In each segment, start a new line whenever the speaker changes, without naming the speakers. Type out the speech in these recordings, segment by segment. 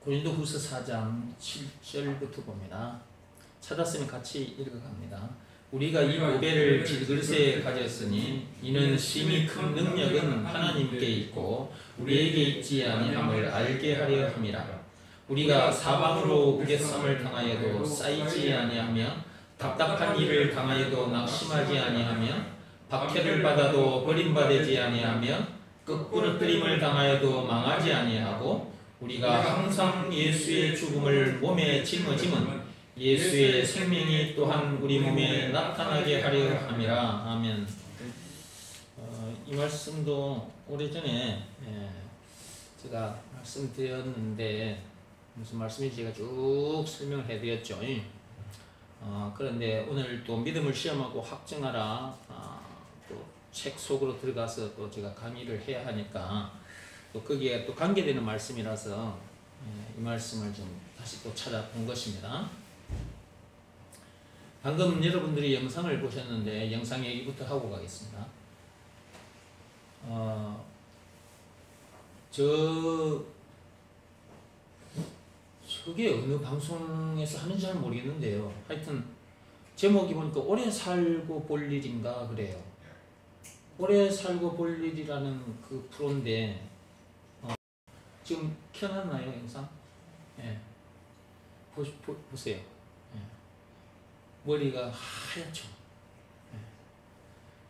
고린도후서 4장 7절부터 봅니다. 찾았으면 같이 읽어갑니다. 우리가 이 보배를 질그릇에 가졌으니 이는 심히 큰 능력은 하나님께 있고 우리에게 있지 아니함을 알게 하려 함이라. 우리가 사방으로 우겨쌈을 당하여도 쌓이지 아니하며 답답한 일을 당하여도 낙심하지 아니하며 박해를 받아도 버림받지 아니하며 끄꾸러뜨림을 당하여도 망하지 아니하고 우리가 항상 예수의 죽음을 몸에 짊어짐은 예수의 생명이 또한 우리 몸에 나타나게 하려 함이라. 아멘. 이 말씀도 오래전에 제가 말씀드렸는데 무슨 말씀인지 제가 쭉 설명을 해드렸죠. 그런데 오늘 또 믿음을 시험하고 확증하라 또 책 속으로 들어가서 또 제가 강의를 해야 하니까 또 거기에 또 관계되는 말씀이라서 이 말씀을 좀 다시 또 찾아본 것입니다. 방금 여러분들이 영상을 보셨는데 영상 얘기부터 하고 가겠습니다. 저게 어느 방송에서 하는지 잘 모르겠는데요. 하여튼 제목이 보니까 오래 살고 볼 일인가 그래요. 오래 살고 볼 일이라는 그 프로인데 지금 켜놨나요 영상? 예. 보세요. 예. 머리가 하얗죠. 예.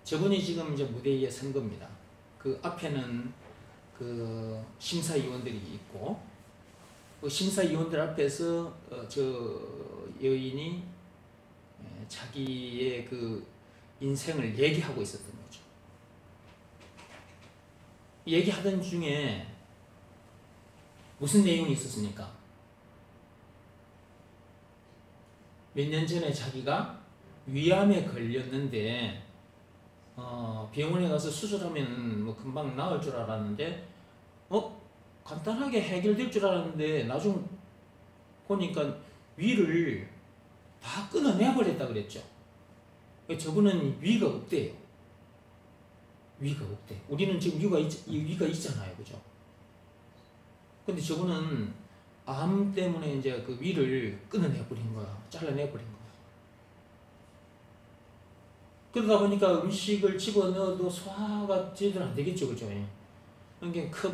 저분이 지금 이제 무대 위에 선 겁니다. 그 앞에는 그 심사위원들이 있고 그 심사위원들 앞에서 저 여인이 자기의 그 인생을 얘기하고 있었던 거죠. 얘기하던 중에 무슨 내용이 있었습니까? 몇 년 전에 자기가 위암에 걸렸는데 병원에 가서 수술하면 뭐 금방 나을 줄 알았는데 간단하게 해결될 줄 알았는데 나중 보니까 위를 다 끊어내버렸다 그랬죠. 저분은 위가 없대요. 위가 없대. 우리는 지금 위가 있잖아요, 그죠? 근데 저분은 암 때문에 이제 그 위를 끊어내버린 거야. 잘라내버린 거야. 그러다 보니까 음식을 집어넣어도 소화가 제대로 안 되겠죠, 그죠? 그러니까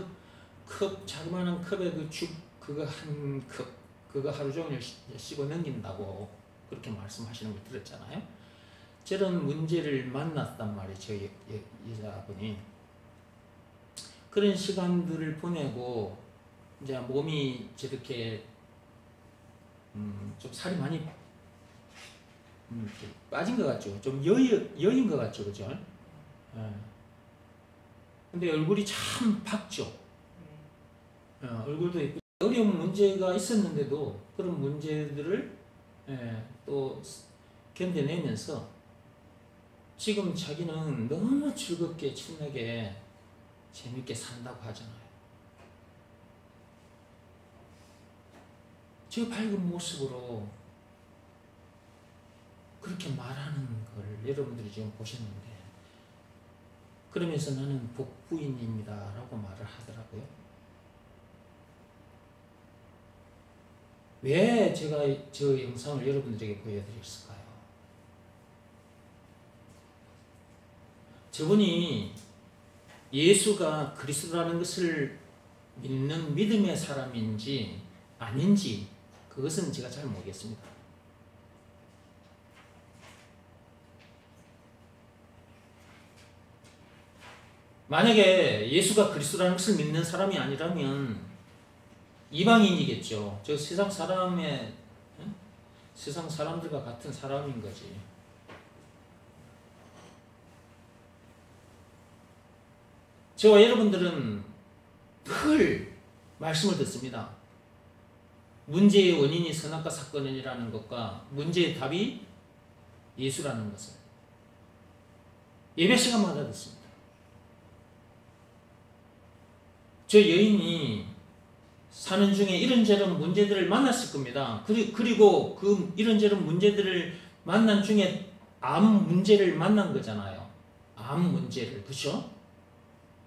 자그마한 컵에 그 죽, 그거 한 컵, 그거 하루 종일 씹어 넘긴다고 그렇게 말씀하시는 걸 들었잖아요. 저런 문제를 만났단 말이에요, 저 여자분이. 그런 시간들을 보내고, 이제 몸이 저렇게, 좀 살이 많이, 빠진 것 같죠? 좀 여인 것 같죠, 그죠? 근데 얼굴이 참 밝죠? 얼굴도 예쁘죠? 어려운 문제가 있었는데도 그런 문제들을 또 견뎌내면서 지금 자기는 너무 즐겁게 신나게 재밌게 산다고 하잖아요. 저 밝은 모습으로 그렇게 말하는 걸 여러분들이 지금 보셨는데 그러면서 나는 복부인입니다 라고 말을 하더라고요. 왜 제가 저 영상을 여러분들에게 보여드렸을까요? 저분이 예수가 그리스도라는 것을 믿는 믿음의 사람인지 아닌지 그것은 제가 잘 모르겠습니다. 만약에 예수가 그리스도라는 것을 믿는 사람이 아니라면 이방인이겠죠. 저 세상 사람들과 같은 사람인 거지. 저와 여러분들은 늘 말씀을 듣습니다. 문제의 원인이 선악과 사건이라는 것과 문제의 답이 예수라는 것을 예배 시간마다 듣습니다. 저 여인이 사는 중에 이런저런 문제들을 만났을 겁니다. 그리고 그 이런저런 문제들을 만난 중에 암 문제를 만난 거잖아요. 암 문제를, 그렇죠?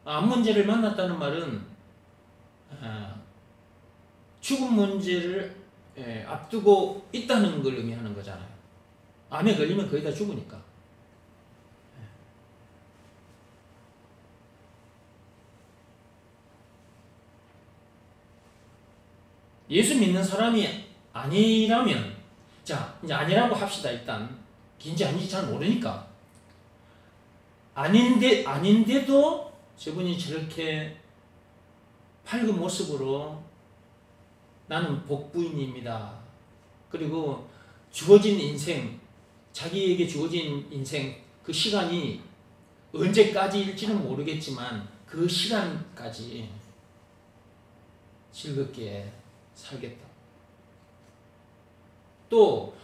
암 문제를 만났다는 말은 죽음 문제를 앞두고 있다는 걸 의미하는 거잖아요. 암에 걸리면 거의 다 죽으니까. 예수 믿는 사람이 아니라면, 자, 이제 아니라고 합시다. 일단 긴지 아닌지 잘 모르니까. 아닌데도 저분이 저렇게 밝은 모습으로 나는 복부인입니다. 그리고 주어진 인생, 자기에게 주어진 인생, 그 시간이 언제까지일지는 모르겠지만 그 시간까지 즐겁게 살겠다. 또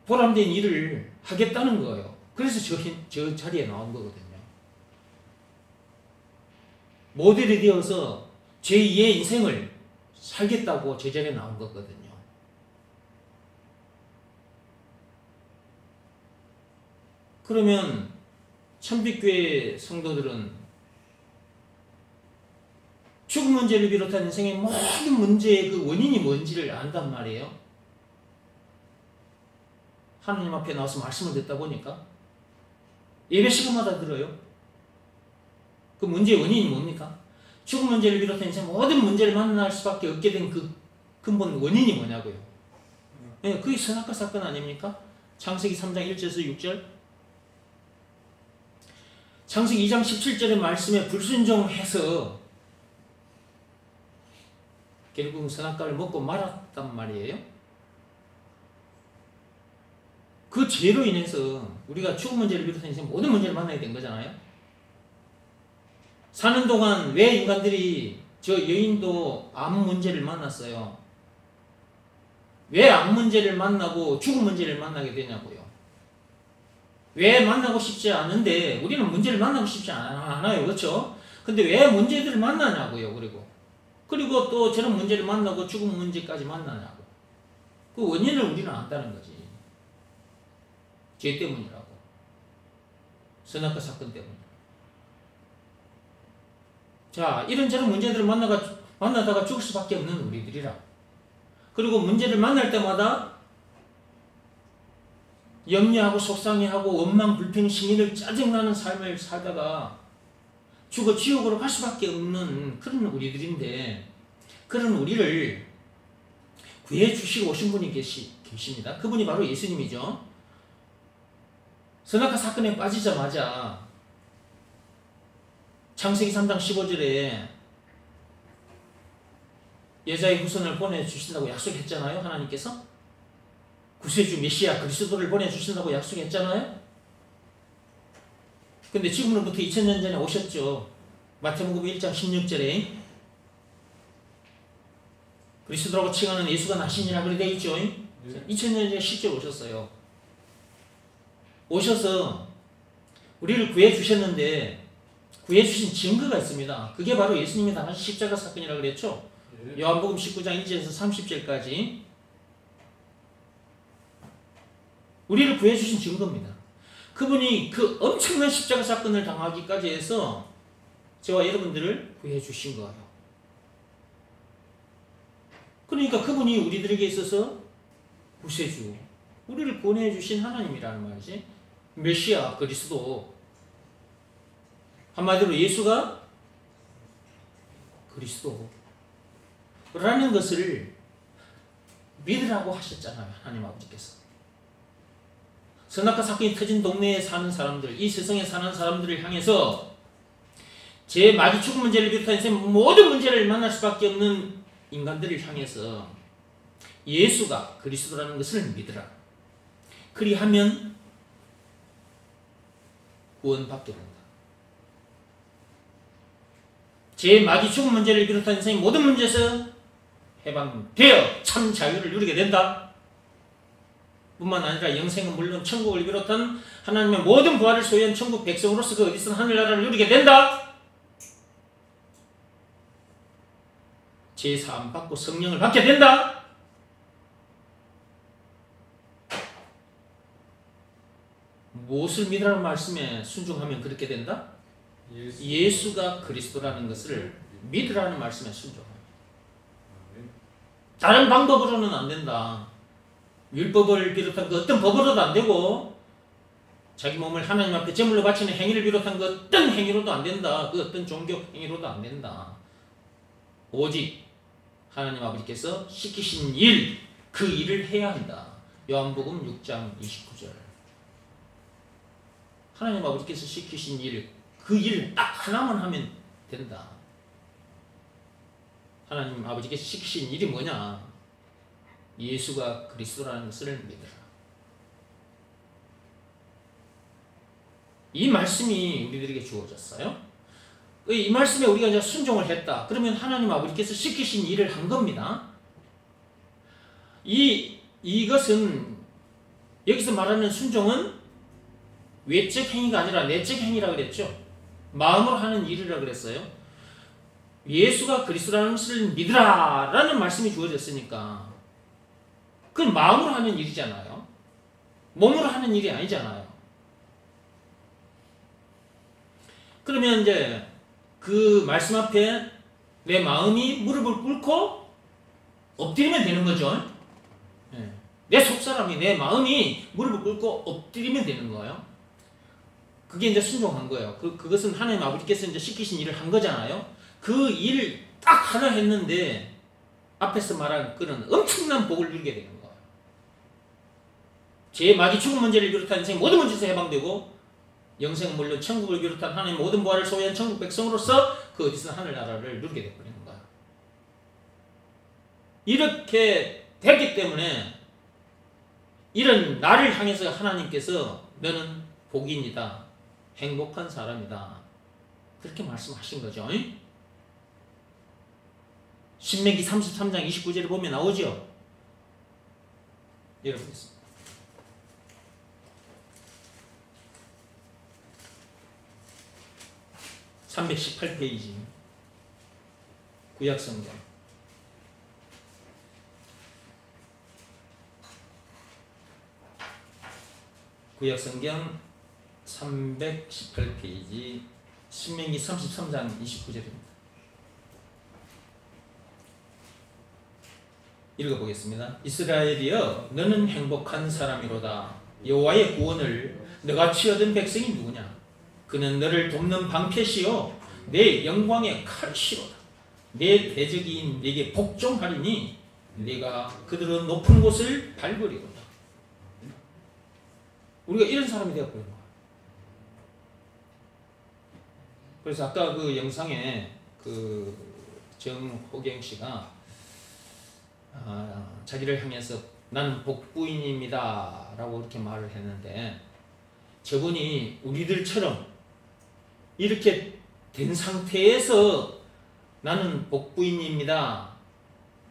보람된 일을 하겠다는 거예요. 그래서 저 자리에 나온 거거든요. 모델이 되어서 제2의 인생을 살겠다고 저 자리에 나온 거거든요. 그러면 천빛교회 성도들은 죽음 문제를 비롯한 인생의 모든 문제의 그 원인이 뭔지를 안단 말이에요. 하나님 앞에 나와서 말씀을 듣다 보니까 예배 시간마다 들어요. 그 문제의 원인이 뭡니까? 죽음 문제를 비롯한 인생 모든 문제를 만날 수밖에 없게 된 그 근본 원인이 뭐냐고요. 네, 그게 선악과 사건 아닙니까? 창세기 3장 1절에서 6절. 창세기 2장 17절의 말씀에 불순종해서 결국 선악과를 먹고 말았단 말이에요. 그 죄로 인해서 우리가 죽음 문제를 비롯한 인생 모든 문제를 만나게 된 거잖아요. 사는 동안 왜 인간들이 저 여인도 암 문제를 만났어요? 왜 암 문제를 만나고 죽음 문제를 만나게 되냐고요. 왜 만나고 싶지 않은데 우리는 문제를 만나고 싶지 않아요. 그렇죠? 근데 왜 문제들을 만나냐고요. 그리고 또 저런 문제를 만나고 죽음 문제까지 만나냐고. 그 원인을 우리는 안다는 거지. 죄 때문이라고. 선악과 사건 때문에. 자, 이런저런 문제들을 만나다가 죽을 수밖에 없는 우리들이라. 그리고 문제를 만날 때마다 염려하고 속상해하고 원망, 불평, 신의를 짜증나는 삶을 살다가 죽어 지옥으로 갈 수밖에 없는 그런 우리들인데, 그런 우리를 구해주시고 오신 분이 계십니다. 그분이 바로 예수님이죠. 선악과 사건에 빠지자마자 창세기 3장 15절에 여자의 후손을 보내주신다고 약속했잖아요. 하나님께서 구세주 메시아 그리스도를 보내주신다고 약속했잖아요. 근데 지금으로부터 2000년 전에 오셨죠. 마태복음 1장 16절에 그리스도라고 칭하는 예수가 나시니라 그래 되어 있죠. 2000년 전에 실제 오셨어요. 오셔서 우리를 구해주셨는데 구해주신 증거가 있습니다. 그게 바로 예수님이 당하신 십자가 사건이라고 그랬죠. 요한복음 19장 1절에서 30절까지 우리를 구해주신 증거입니다. 그분이 그 엄청난 십자가 사건을 당하기까지 해서 저와 여러분들을 구해주신 거예요. 그러니까 그분이 우리들에게 있어서 구세주, 우리를 구원해주신 하나님이라는 말이지. 메시아 그리스도, 한마디로 예수가 그리스도라는 것을 믿으라고 하셨잖아요. 하나님 아버지께서. 선악과 사건이 터진 동네에 사는 사람들, 이 세상에 사는 사람들을 향해서 제 마귀 죽음 문제를 비롯한 인생 모든 문제를 만날 수밖에 없는 인간들을 향해서 예수가 그리스도라는 것을 믿으라. 그리하면 구원받게 된다. 제 마귀 죽음 문제를 비롯한 인생의 모든 문제에서 해방되어 참 자유를 누리게 된다. 뿐만 아니라 영생은 물론 천국을 비롯한 하나님의 모든 부활을 소유한 천국 백성으로서 그 어디서든 하늘나라를 누리게 된다. 제사함 받고 성령을 받게 된다. 무엇을 믿으라는 말씀에 순종하면 그렇게 된다? 예수가 그리스도라는 것을 믿으라는 말씀에 순종합니다. 다른 방법으로는 안 된다. 율법을 비롯한 그 어떤 법으로도 안 되고 자기 몸을 하나님 앞에 제물로 바치는 행위를 비롯한 그 어떤 행위로도 안 된다. 그 어떤 종교 행위로도 안 된다. 오직 하나님 아버지께서 시키신 일, 그 일을 해야 한다. 요한복음 6장 29절. 하나님 아버지께서 시키신 일, 그 일 딱 하나만 하면 된다. 하나님 아버지께서 시키신 일이 뭐냐? 예수가 그리스도라는 것을 믿으라. 이 말씀이 우리들에게 주어졌어요. 이 말씀에 우리가 이제 순종을 했다. 그러면 하나님 아버지께서 시키신 일을 한 겁니다. 이것은 여기서 말하는 순종은 외적 행위가 아니라 내적 행위라 그랬죠. 마음으로 하는 일이라 그랬어요. 예수가 그리스도라는 것을 믿으라 라는 말씀이 주어졌으니까 그건 마음으로 하는 일이잖아요. 몸으로 하는 일이 아니잖아요. 그러면 이제 그 말씀 앞에 내 마음이 무릎을 꿇고 엎드리면 되는 거죠. 내 속사람이, 내 마음이 무릎을 꿇고 엎드리면 되는 거예요. 그게 이제 순종한 거예요. 그것은 하나님 아버지께서 이제 시키신 일을 한 거잖아요. 그 일 딱 하나 했는데 앞에서 말한 그런 엄청난 복을 누리게 되는 거예요. 죄, 마귀, 죽음 문제를 비롯한 인생 모든 문제에서 해방되고 영생은 물론 천국을 비롯한 하나님 모든 보화를 소유한 천국 백성으로서 그 어디서 하늘나라를 누리게 되어버리는 거예요. 이렇게 됐기 때문에 이런 나를 향해서 하나님께서 너는 복인이다. 행복한 사람이다. 그렇게 말씀하신 거죠. 신명기 33장 29절에 보면 나오죠. 열어보겠습니다. (318페이지) 구약성경 구약성경 318페이지 신명기 33장 29절입니다. 읽어보겠습니다. 이스라엘이여 너는 행복한 사람이로다. 여호와의 구원을 너같이 얻은 백성이 누구냐? 그는 너를 돕는 방패시요 내 영광의 칼이시로다. 내 대적인 네게 복종하리니 네가 그들은 높은 곳을 밟으리로다. 우리가 이런 사람이 되어버린 거야. 그래서 아까 그 영상에 그 정호경 씨가 자기를 향해서 나는 복부인입니다 라고 이렇게 말을 했는데 저분이 우리들처럼 이렇게 된 상태에서 나는 복부인입니다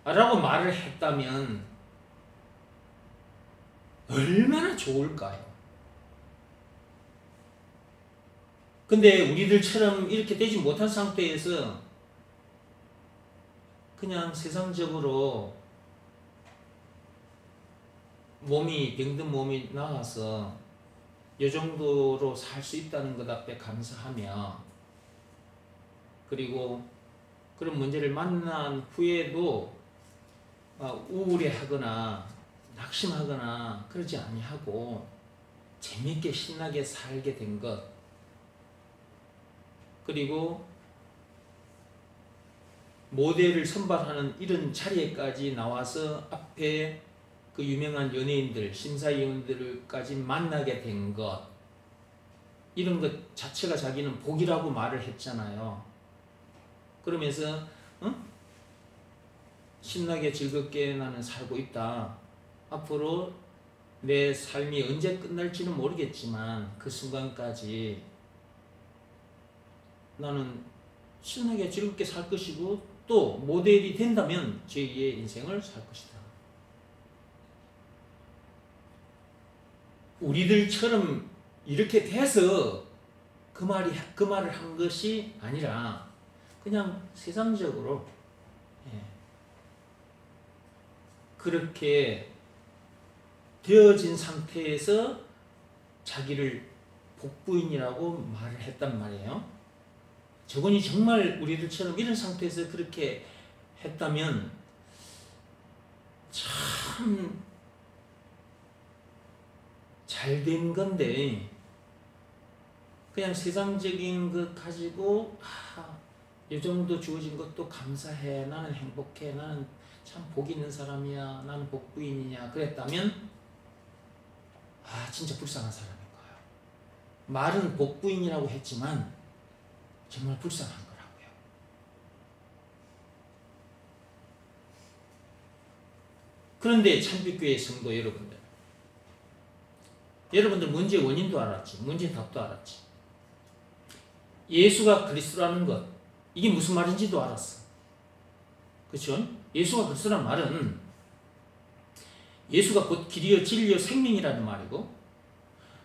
라고 말을 했다면 얼마나 좋을까요? 근데 우리들처럼 이렇게 되지 못한 상태에서 그냥 세상적으로 병든 몸이 나와서 이 정도로 살 수 있다는 것 앞에 감사하며 그리고 그런 문제를 만난 후에도 우울해하거나 낙심하거나 그러지 아니하고 재미있게 신나게 살게 된 것 그리고 모델을 선발하는 이런 자리에까지 나와서 앞에 그 유명한 연예인들, 심사위원들까지 만나게 된 것 이런 것 자체가 자기는 복이라고 말을 했잖아요. 그러면서 신나게 즐겁게 나는 살고 있다. 앞으로 내 삶이 언제 끝날지는 모르겠지만 그 순간까지 나는 신나게 즐겁게 살 것이고 또 모델이 된다면 제2의 인생을 살 것이다. 우리들처럼 이렇게 돼서 그 말을 한 것이 아니라 그냥 세상적으로 그렇게 되어진 상태에서 자기를 복부인이라고 말을 했단 말이에요. 저분이 정말 우리들처럼 이런 상태에서 그렇게 했다면 참 잘된 건데 그냥 세상적인 것 가지고 이 정도 주어진 것도 감사해, 나는 행복해, 나는 참 복 있는 사람이야, 나는 복부인이냐 그랬다면 진짜 불쌍한 사람인 거예요. 말은 복부인이라고 했지만 정말 불쌍한 거라고요. 그런데 참빛교회 성도 여러분들 문제의 원인도 알았지, 문제의 답도 알았지. 예수가 그리스도라는 것, 이게 무슨 말인지도 알았어. 그렇죠? 예수가 그리스도라는 말은 예수가 곧 길이요 진리요 생명이라는 말이고,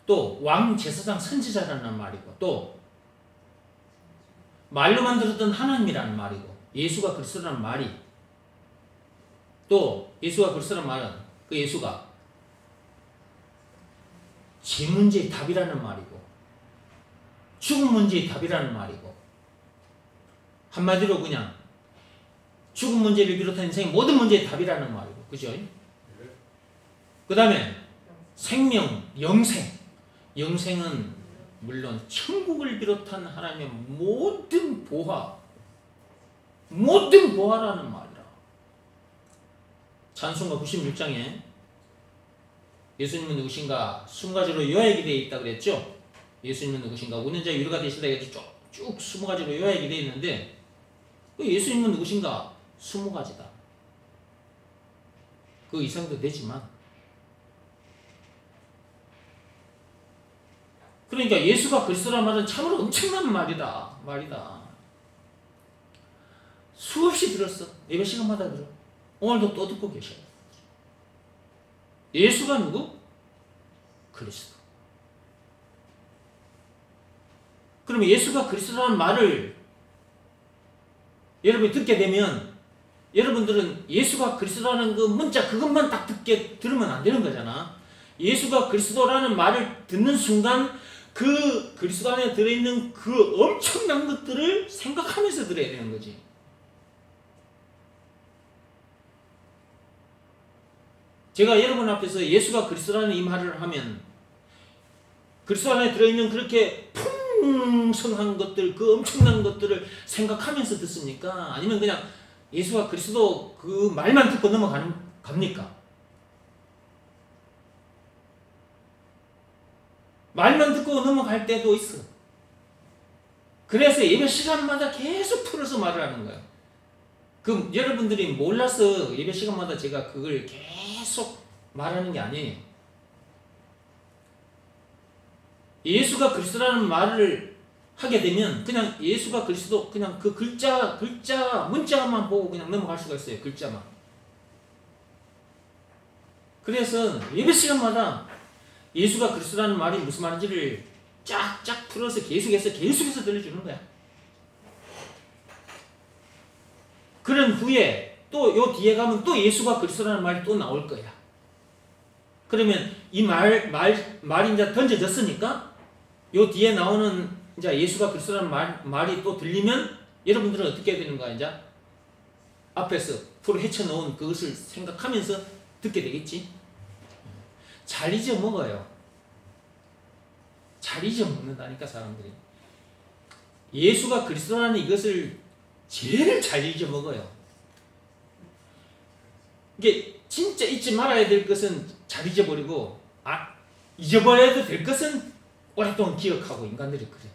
또 왕 제사장 선지자라는 말이고, 또 말로만 들었던 하나님이라는 말이고, 예수가 그리스도라는 말이, 또 예수가 그리스도라는 말은 그 예수가 죄 문제의 답이라는 말이고, 죽음 문제의 답이라는 말이고, 한마디로 그냥 죽음 문제를 비롯한 인생의 모든 문제의 답이라는 말이고, 그죠? 그 다음에 생명, 영생은 물론 천국을 비롯한 하나님의 모든 보화라는 말이라. 찬송가 96장에 예수님은 누구신가? 20가지로 요약이 되어 있다 그랬죠? 예수님은 누구신가? 우는 자 위로가 되시다 해서 쭉 20가지로 요약이 되어 있는데, 예수님은 누구신가? 20가지다. 그 이상도 되지만, 그러니까 예수가 그리스도란 말은 참으로 엄청난 말이다. 수없이 들었어. 예배 시간마다 들어. 오늘도 또 듣고 계셔요. 예수가 누구? 그리스도. 그러면 예수가 그리스도라는 말을 여러분이 듣게 되면 여러분들은 예수가 그리스도라는 그 문자 그것만 딱 들으면 안 되는 거잖아. 예수가 그리스도라는 말을 듣는 순간 그 그리스도 안에 들어있는 그 엄청난 것들을 생각하면서 들어야 되는 거지. 제가 여러분 앞에서 예수가 그리스도라는 이 말을 하면 그리스도 안에 들어있는 그렇게 풍성한 것들, 그 엄청난 것들을 생각하면서 듣습니까? 아니면 그냥 예수가 그리스도 그 말만 듣고 갑니까? 말만 듣고 넘어갈 때도 있어. 그래서 예배 시간마다 계속 풀어서 말을 하는 거예요. 그럼 여러분들이 몰라서 예배 시간마다 제가 그걸 계속 말하는 게 아니에요. 예수가 그리스도라는 말을 하게 되면 그냥 예수가 그리스도 그냥 그 글자 문자만 보고 그냥 넘어갈 수가 있어요. 글자만. 그래서 예배 시간마다 예수가 그리스도라는 말이 무슨 말인지를 쫙쫙 풀어서 계속해서 들려주는 거야. 그런 후에 또 요 뒤에 가면 또 예수가 그리스도라는 말이 또 나올 거야. 그러면 이 말이 이제 던져졌으니까 요 뒤에 나오는 이제 예수가 그리스도라는 말이 또 들리면 여러분들은 어떻게 해야 되는 거야? 이제 앞에서 풀어 헤쳐놓은 그것을 생각하면서 듣게 되겠지. 잘 잊어먹어요. 잘 잊어먹는다니까 사람들이. 예수가 그리스도라는 이것을 제일 잘 잊어먹어요. 이게 진짜 잊지 말아야 될 것은 잘 잊어버리고 잊어버려야 될 것은 오랫동안 기억하고 인간들이 그래.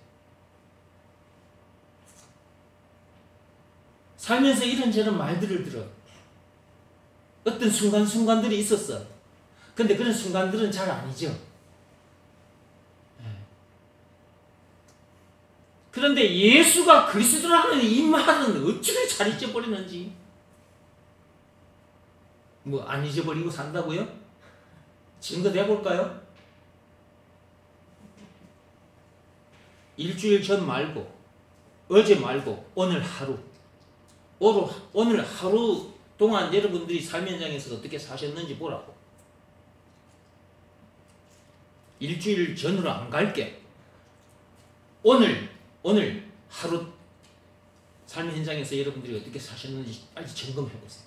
살면서 이런저런 말들을 들어. 어떤 순간들이 있었어. 근데 그런 순간들은 잘 안 잊어. 그런데 예수가 그리스도라는 이 말은 어찌나 잘 잊어버리는지. 뭐 안 잊어버리고 산다고요? 증거 내볼까요? 일주일 전 말고 어제 말고 오늘 하루 동안 여러분들이 삶 현장에서 어떻게 사셨는지 보라고. 일주일 전으로 안 갈게. 오늘 하루 삶 현장에서 여러분들이 어떻게 사셨는지 빨리 점검해 보세요.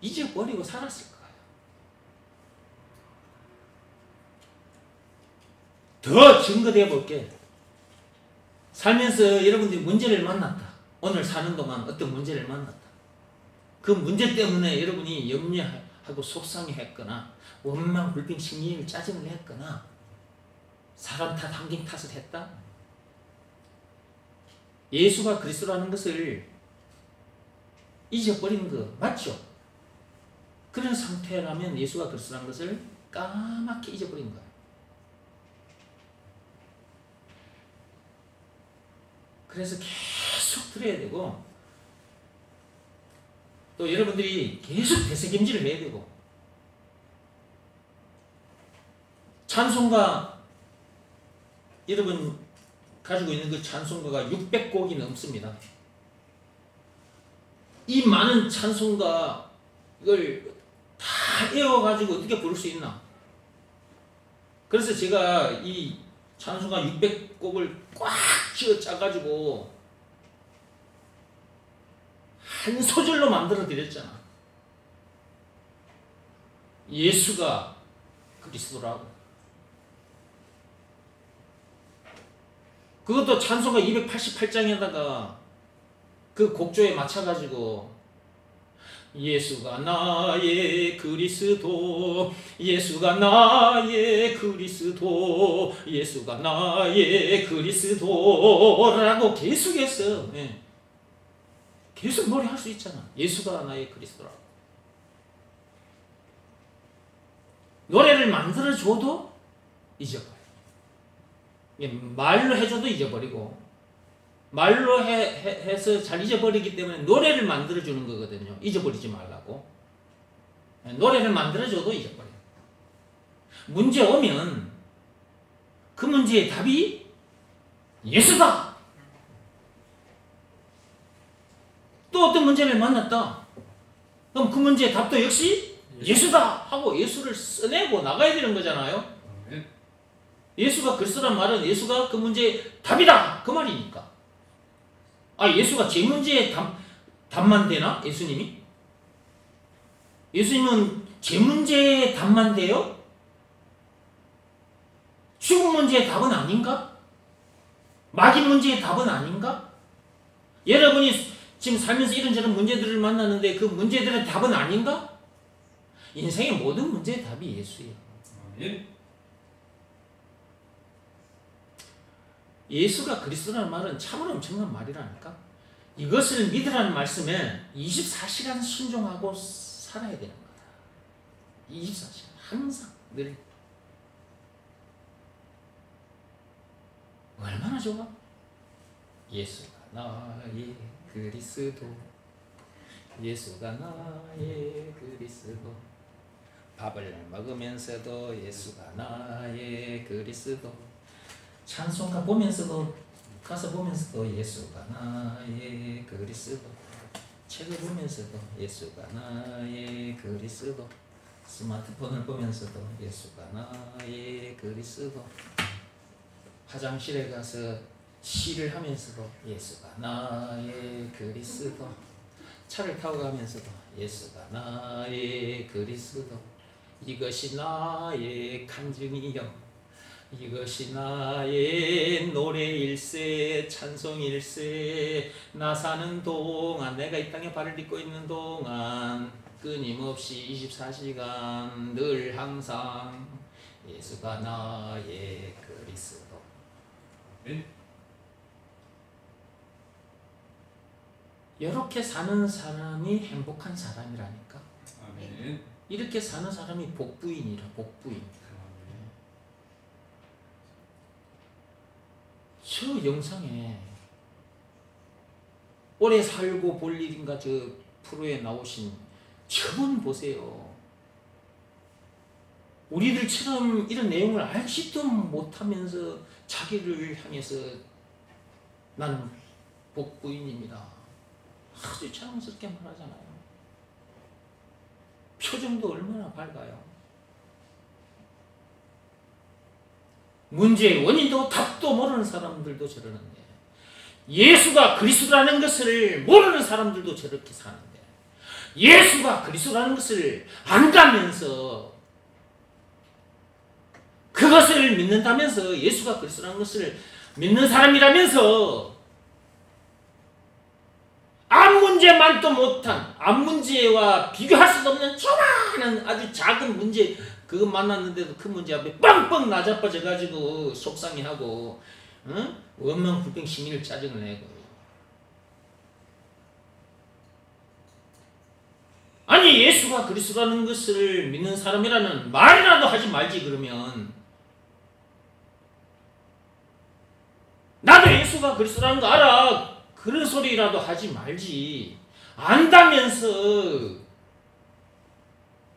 잊어버리고 살았을 거예요. 더 증거되어 볼게. 살면서 여러분들이 문제를 만났다. 오늘 사는 동안 어떤 문제를 만났다. 그 문제 때문에 여러분이 염려하고 속상해했거나 원망, 불평, 심리를 짜증을 했거나 사람 탓, 환경 탓을 했다. 예수가 그리스도라는 것을 잊어버린 거 맞죠? 그런 상태라면 예수가 그리스도라는 것을 까맣게 잊어버린 거예요. 그래서 계속 들어야 되고 또 여러분들이 계속 되새김질을 해야 되고 찬송가 여러분 가지고 있는 그 찬송가가 600곡이 넘습니다. 이 많은 찬송가 이걸 다 외워가지고 어떻게 부를 수 있나? 그래서 제가 이 찬송가 600곡을 꽉 쥐어 짜가지고 한 소절로 만들어 드렸잖아. 예수가 그리스도라고. 그것도 찬송가 288장에다가 그 곡조에 맞춰가지고 예수가 나의 그리스도, 예수가 나의 그리스도, 예수가 나의 그리스도라고 계속했어. 네. 계속 노래할 수 있잖아. 예수가 나의 그리스도라고. 노래를 만들어줘도 잊어버려. 말로 해줘도 잊어버리고 말로 해서 잘 잊어버리기 때문에 노래를 만들어주는 거거든요. 잊어버리지 말라고. 노래를 만들어줘도 잊어버려. 문제 오면 그 문제의 답이 예수다. 또 어떤 문제를 만났다. 그럼 그 문제의 답도 역시 예수다 하고 예수를 써내고 나가야 되는 거잖아요. 예수가 그리스도란 말은 예수가 그 문제의 답이다 그 말이니까. 아, 예수가 제 문제의 답만 되나? 예수님이? 예수님은 제 문제의 답만 돼요? 죽음 문제의 답은 아닌가? 마귀 문제의 답은 아닌가? 여러분이 지금 살면서 이런저런 문제들을 만나는데 그 문제들의 답은 아닌가? 인생의 모든 문제의 답이 예수예요. 예수가 그리스도라는 말은 참으로 엄청난 말이라니까. 이것을 믿으라는 말씀에 24시간 순종하고 살아야 되는 거다. 24시간 항상 늘. 얼마나 좋아? 예수가 나의 그리스도, 예수가 나의 그리스도. 밥을 먹으면서도 예수가 나의 그리스도. 찬송가 보면서도 가서 보면서도 예수가 나의 그리스도. 책을 보면서도 예수가 나의 그리스도. 스마트폰을 보면서도 예수가 나의 그리스도. 화장실에 가서 시를 하면서도 예수가 나의 그리스도. 차를 타고 가면서도 예수가 나의 그리스도. 이것이 나의 간증이여, 이것이 나의 노래일세, 찬송일세. 나 사는 동안, 내가 이 땅에 발을 딛고 있는 동안 끊임없이 24시간 늘 항상 예수가 나의 그리스도. 이렇게 사는 사람이 행복한 사람이라니까. 아멘. 이렇게 사는 사람이 복부인이라. 복부인. 저 영상에 오래 살고 볼 일인가 저 프로에 나오신 저분 보세요. 우리들처럼 이런 내용을 알지도 못하면서 자기를 향해서 나는 복부인입니다. 아주 자랑스럽게 말하잖아요. 표정도 얼마나 밝아요. 문제의 원인도 답도 모르는 사람들도 저러는데, 예수가 그리스도라는 것을 모르는 사람들도 저렇게 사는데, 예수가 그리스도라는 것을 안다면서, 그것을 믿는다면서, 예수가 그리스도라는 것을 믿는 사람이라면서 암 문제만도 못한, 암 문제와 비교할 수도 없는 조그마한 아주 작은 문제, 그거 만났는데도 그 문제 앞에 뻥뻥 나자빠져 가지고 속상해하고, 원망 불평 시민을 짜증을 내고. 아니, 예수가 그리스도라는 것을 믿는 사람이라는 말이라도 하지 말지. 그러면 나도 예수가 그리스도라는 거 알아, 그런 소리라도 하지 말지. 안다면서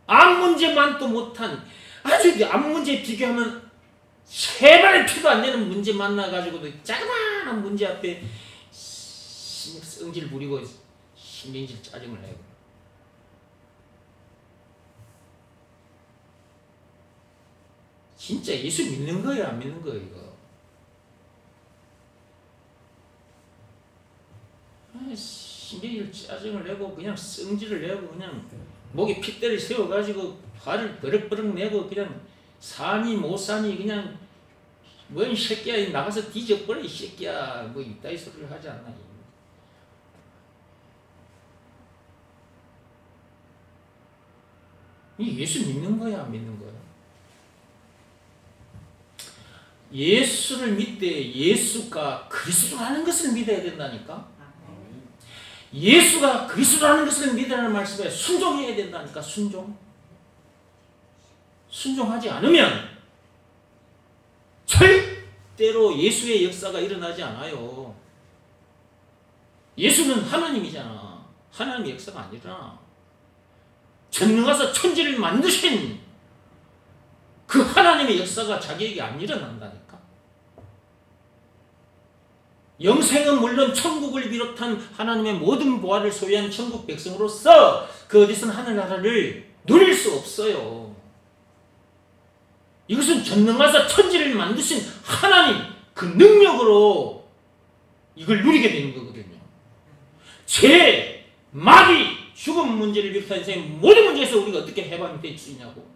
암 문제만도 못한, 아주 암 문제 비교하면 세 발의 피도 안 되는 문제 만나가지고도 자그마한 문제 앞에 성질 부리고 신경질 짜증을 내고. 진짜 예수 믿는 거예요, 안 믿는 거예요, 이거? 신경질 짜증을 내고 그냥 성질을 내고 그냥 목에 핏대를 세워가지고 화를 버럭버럭 내고 그냥 사니 못 사니 그냥 뭔 새끼야, 나가서 뒤져버려 이 새끼야, 뭐 이따위 소리를 하지 않나. 이 예수 믿는 거야, 안 믿는 거야? 예수를 믿되 예수가 그리스도라는 것을 믿어야 된다니까. 예수가 그리스도라는 것을 믿으라는 말씀에 순종해야 된다니까. 순종하지 않으면 절대로 예수의 역사가 일어나지 않아요. 예수는 하나님이잖아. 하나님의 역사가 안 일어나. 전능하사 천지를 만드신 그 하나님의 역사가 자기에게 안 일어난다니까. 영생은 물론 천국을 비롯한 하나님의 모든 보화를 소유한 천국 백성으로서 그 어디서는 하늘나라를 누릴 수 없어요. 이것은 전능하사 천지를 만드신 하나님 그 능력으로 이걸 누리게 되는 거거든요. 죄, 마귀, 죽음 문제를 비롯한 인생의 모든 문제에서 우리가 어떻게 해방될 수 있냐고.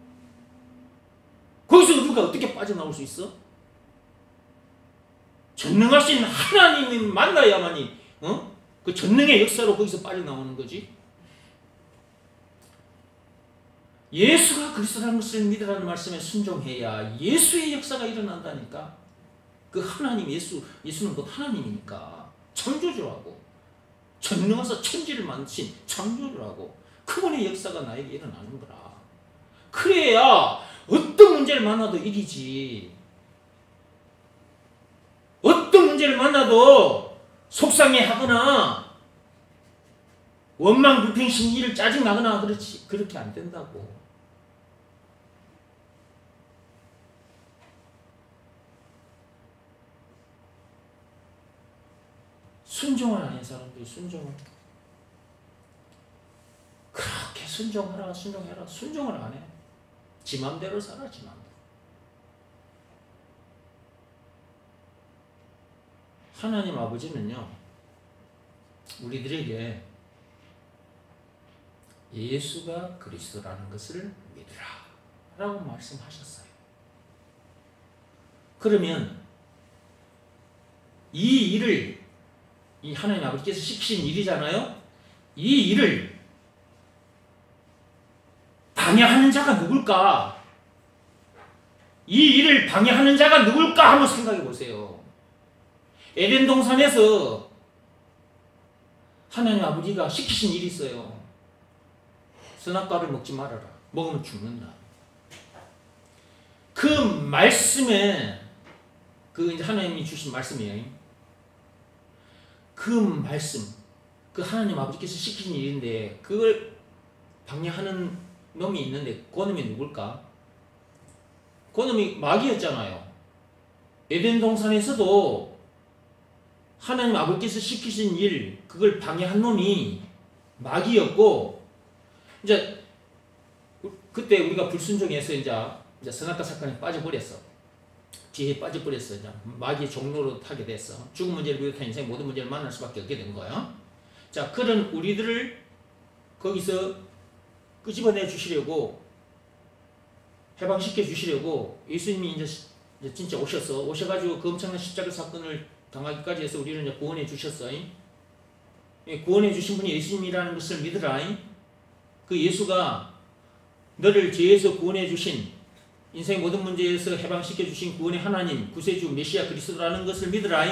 거기서 우리가 어떻게 빠져나올 수 있어? 전능하신 하나님이 만나야만이 그 전능의 역사로 거기서 빠져나오는 거지. 예수가 그리스도라는 것을 믿으라는 말씀에 순종해야 예수의 역사가 일어난다니까. 그 하나님, 예수는 곧 하나님이니까 창조주라고, 전능하사 천지를 만드신 창조주라고, 그분의 역사가 나에게 일어나는 거라. 그래야 어떤 문제를 만나도 이기지. 어떤 문제를 만나도 속상해하거나 원망 불평 심리를 짜증나거나 그렇게 안 된다고. 순종을 안 한 사람들이 그렇게 순종해라. 순종을 안 해. 지 맘대로 살아, 지 맘대로. 하나님 아버지는요, 우리들에게 예수가 그리스도라는 것을 믿으라 라고 말씀하셨어요. 그러면 이 일을, 이 하나님 아버지께서 시키신 일이잖아요. 이 일을 방해하는 자가 누굴까? 이 일을 방해하는 자가 누굴까 한번 생각해 보세요. 에덴 동산에서 하나님 아버지가 시키신 일이 있어요. 선악과를 먹지 말아라. 먹으면 죽는다. 그 말씀에, 그 이제 하나님이 주신 말씀이에요. 그 말씀, 그 하나님 아버지께서 시키신 일인데 그걸 방해하는 놈이 있는데 그 놈이 누굴까? 그 놈이 마귀였잖아요. 에덴 동산에서도 하나님 아버지께서 시키신 일, 그걸 방해한 놈이 마귀였고, 이제 그때 우리가 불순종해서 이제 선악과 사건에 빠져버렸어. 지혜에 빠져버렸어. 이제 마귀의 종로로 타게 됐어. 죽음 문제를 비롯한 인생 모든 문제를 만날 수밖에 없게 된 거야. 자, 그런 우리들을 거기서 끄집어내 주시려고, 해방시켜 주시려고 예수님이 이제 진짜 오셔가지고 그 엄청난 십자가 사건을 당하기까지 해서 우리를 이제 구원해 주셨어. 구원해 주신 분이 예수님이라는 것을 믿으라. 그 예수가 너를 죄에서 구원해 주신, 인생의 모든 문제에서 해방시켜 주신 구원의 하나님, 구세주 메시아 그리스도라는 것을 믿으라.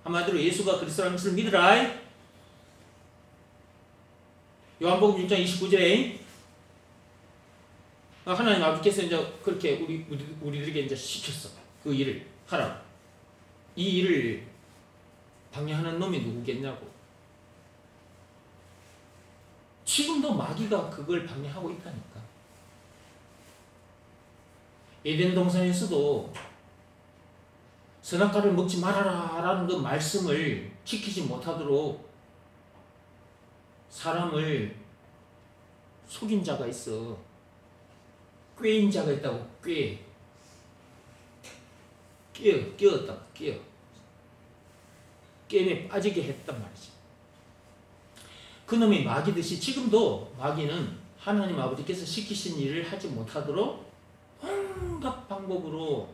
한마디로 예수가 그리스도라는 것을 믿으라. 요한복음 6장 29절에 하나님 아버지께서 이제 그렇게 우리들에게 이제 시켰어. 그 일을 하라. 이 일을 방해하는 놈이 누구겠냐고. 지금도 마귀가 그걸 방해하고 있다니까. 에덴 동산에서도 선악과를 먹지 말아라 라는 그 말씀을 지키지 못하도록 사람을 속인 자가 있어. 꾀인 자가 있다고. 끼었다. 게임에 빠지게 했단 말이지. 그놈이 마귀듯이 지금도 마귀는 하나님 아버지께서 시키신 일을 하지 못하도록 온갖 방법으로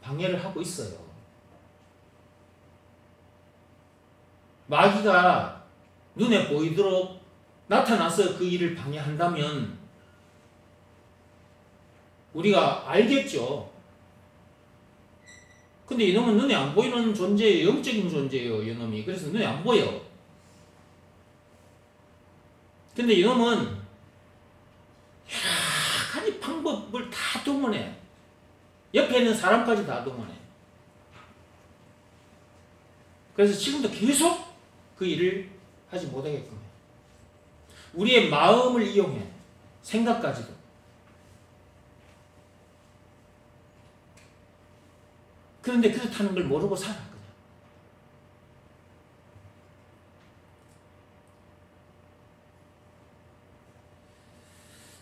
방해를 하고 있어요. 마귀가 눈에 보이도록 나타나서 그 일을 방해한다면 우리가 알겠죠. 근데 이놈은 눈에 안 보이는 존재예요. 영적인 존재예요. 이놈이. 그래서 눈에 안 보여. 근데 이놈은 여러 가지 방법을 다 동원해. 옆에 있는 사람까지 다 동원해. 그래서 지금도 계속 그 일을 하지 못하게끔 해. 우리의 마음을 이용해. 생각까지도. 그런데 그렇다는 걸 모르고 살아. 그냥.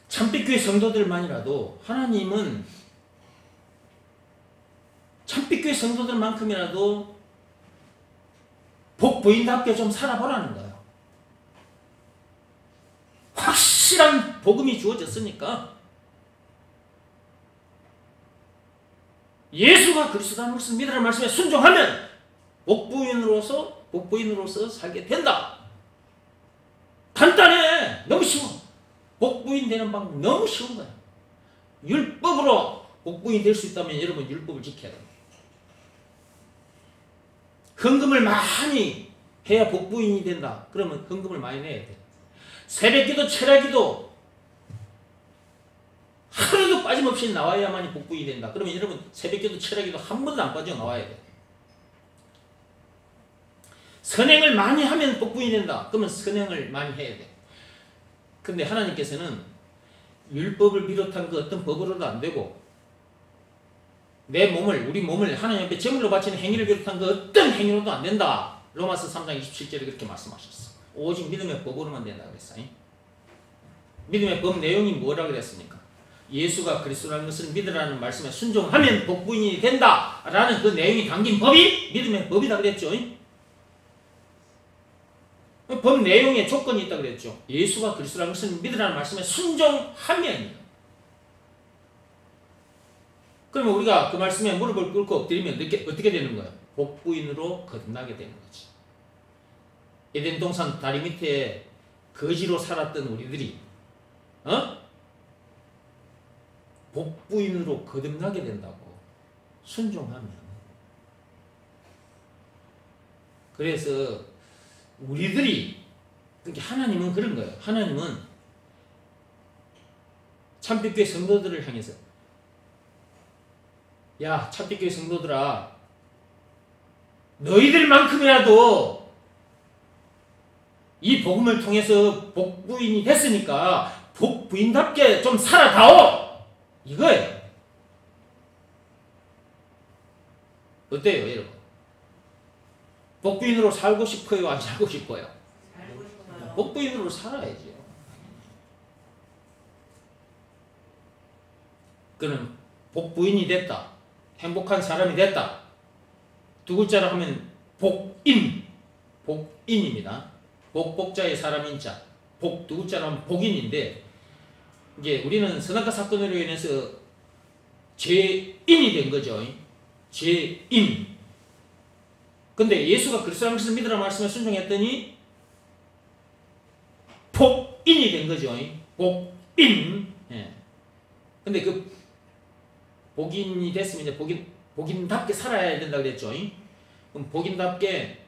참빛교회 성도들만이라도 하나님은 참빛교회 성도들만큼이라도 복부인답게 좀 살아보라는 거예요. 확실한 복음이 주어졌으니까 예수가 그리스도라는 것을 믿으라는 말씀에 순종하면 복부인으로서 살게 된다. 간단해. 너무 쉬워. 복부인 되는 방법 너무 쉬운 거야. 율법으로 복부인 될 수 있다면 여러분 율법을 지켜야 됩니다. 헌금을 많이 해야 복부인이 된다. 그러면 헌금을 많이 내야 돼. 새벽기도, 철야기도 하루도 빠짐없이 나와야만이 복부인이 된다. 그러면 여러분 새벽기도, 철야기도 한 번도 안 빠져 나와야 돼. 선행을 많이 하면 복부인이 된다. 그러면 선행을 많이 해야 돼. 근데 하나님께서는 율법을 비롯한 그 어떤 법으로도 안 되고 우리 몸을 하나님 앞에 제물로 바치는 행위를 비롯한 그 어떤 행위로도 안 된다. 로마서 3장 27절에 그렇게 말씀하셨어. 오직 믿음의 법으로만 된다 그랬어. 믿음의 법 내용이 뭐라 그랬습니까? 예수가 그리스도라는 것을 믿으라는 말씀에 순종하면 복부인이 된다 라는 그 내용이 담긴 법이 믿음의 법이다 그랬죠. 법 내용에 조건이 있다 그랬죠. 예수가 그리스도라는 것을 믿으라는 말씀에 순종하면이요. 그러면 우리가 그 말씀에 무릎을 꿇고 엎드리면 어떻게 되는 거예요? 복부인으로 거듭나게 되는 거지. 에덴 동산 다리 밑에 거지로 살았던 우리들이 복부인으로 거듭나게 된다고. 순종하면. 그래서 우리들이, 그러니까 하나님은 그런 거예요. 하나님은 참빛교회 성도들을 향해서 야, 참빛교회 성도들아, 너희들만큼이라도 이 복음을 통해서 복부인이 됐으니까 복부인답게 좀 살아다오! 이거예요. 어때요, 여러분? 복부인으로 살고 싶어요? 안 살고 싶어요?
살고 싶어요.
복부인으로 살아야죠. 그는 복부인이 됐다. 행복한 사람이 됐다. 두 글자로 하면 복인. 복인입니다. 복자의 사람인 자. 복, 두 글자는 복인인데, 이제 우리는 선악과 사건으로 인해서 죄인이 된 거죠. 죄인. 근데 예수가 그리스도라는 것을 믿으라 말씀에 순종했더니 복인이 된 거죠. 복인. 예. 근데 그 복인이 됐으면 이제 복인답게 살아야 된다 그랬죠. 그럼 복인답게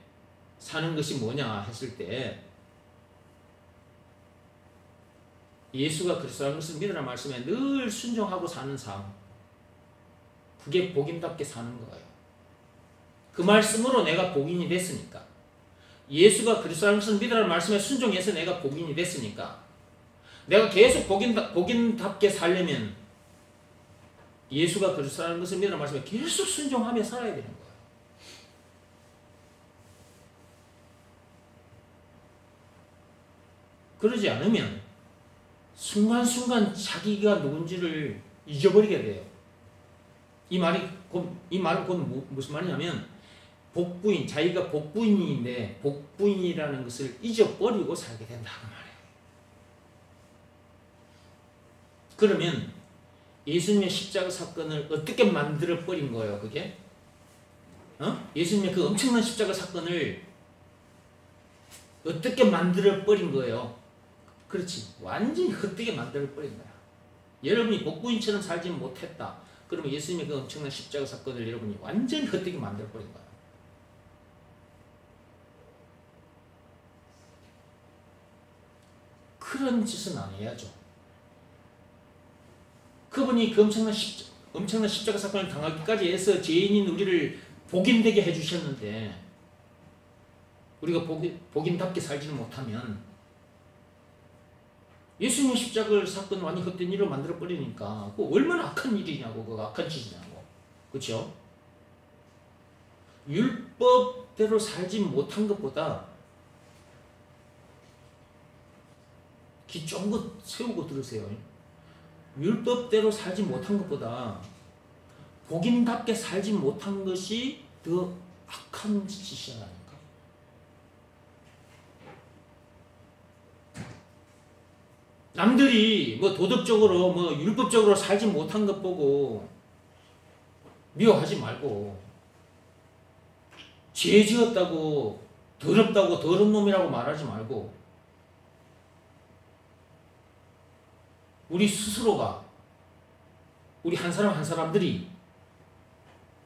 사는 것이 뭐냐 했을 때, 예수가 그리스도라는 것을 믿으라 말씀에 늘 순종하고 사는 삶, 그게 복인답게 사는 거예요. 그 말씀으로 내가 복인이 됐으니까, 예수가 그리스도라는 것을 믿으라 말씀에 순종해서 내가 복인이 됐으니까, 내가 계속 복인답게 살려면 예수가 그리스도라는 것을 믿으라 말씀에 계속 순종하며 살아야 되는 거예요. 그러지 않으면 순간순간 자기가 누군지를 잊어버리게 돼요. 이 말은 곧 무슨 말이냐면, 복부인, 자기가 복부인인데 복부인이라는 것을 잊어버리고 살게 된다 그 말이에요. 그러면 예수님의 십자가 사건을 어떻게 만들어 버린 거예요, 그게? 예수님의 그 엄청난 십자가 사건을 어떻게 만들어 버린 거예요? 그렇지, 완전히 헛되게 만들어 버린 거야. 여러분이 복부인처럼 살지 못했다, 그러면 예수님의 그 엄청난 십자가 사건을 여러분이 완전히 헛되게 만들어 버린 거야. 그런 짓은 안 해야죠. 그분이 그 엄청난 십자가 사건을 당하기까지 해서 죄인인 우리를 복인되게 해주셨는데, 우리가 복인답게 살지는 못하면 예수님의 십자가 사건을 완전히 헛된 일을 만들어 버리니까 그거 얼마나 악한 일이냐고, 그거 악한 짓이냐고. 그렇죠? 율법대로 살지 못한 것보다, 귀 쫑긋 세우고 들으세요. 율법대로 살지 못한 것보다 복인답게 살지 못한 것이 더 악한 짓이라니까. 남들이 뭐 도덕적으로 뭐 율법적으로 살지 못한 것 보고 미워하지 말고, 죄 지었다고 더럽다고 더러운 놈이라고 말하지 말고, 우리 스스로가, 우리 한 사람 한 사람들이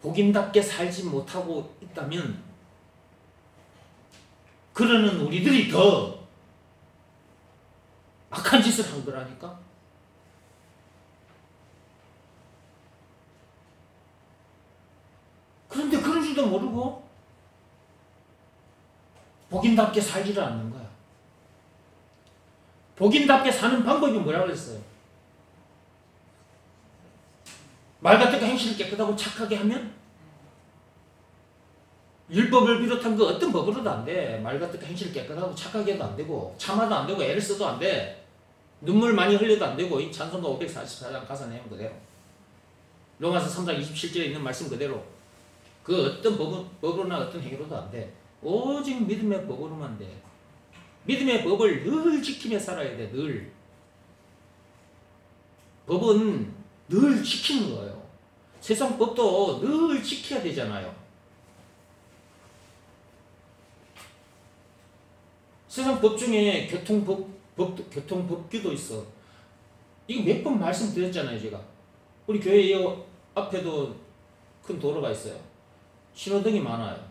복인답게 살지 못하고 있다면 그러는 우리들이 더 악한 짓을 한 거라니까. 그런데 그런 줄도 모르고 복인답게 살지를 않는 거야. 복인답게 사는 방법이 뭐라고 그랬어요? 말 같은 거 행실을 깨끗하고 착하게 하면, 율법을 비롯한 그 어떤 법으로도 안 돼. 말 같은 거 행실을 깨끗하고 착하게 해도 안 되고, 참아도 안 되고, 애를 써도 안 돼. 눈물 많이 흘려도 안 되고, 이 찬송가 544장 가사 내용 그대로, 로마서 3장 27절에 있는 말씀 그대로, 그 어떤 법으로나 어떤 행위로도 안 돼. 오직 믿음의 법으로만 돼. 믿음의 법을 늘 지키며 살아야 돼. 늘. 법은 늘 지키는 거예요. 세상 법도 늘 지켜야 되잖아요. 세상 법 중에 교통법규도 있어. 이거 몇 번 말씀드렸잖아요, 제가. 우리 교회 앞에도 큰 도로가 있어요. 신호등이 많아요.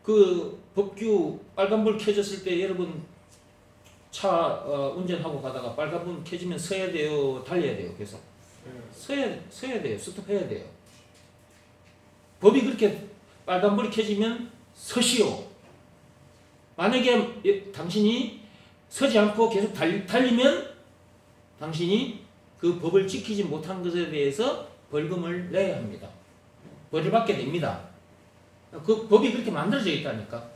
그 법규 빨간불 켜졌을 때 여러분 차 운전하고 가다가 빨간불 켜지면 서야 돼요, 달려야 돼요? 계속 서야 돼요, 스톱해야 돼요. 법이 그렇게 빨간불이 켜지면 서시오. 만약에 당신이 서지 않고 계속 달리면 당신이 그 법을 지키지 못한 것에 대해서 벌금을 내야 합니다. 벌을 받게 됩니다. 그 법이 그렇게 만들어져 있다니까.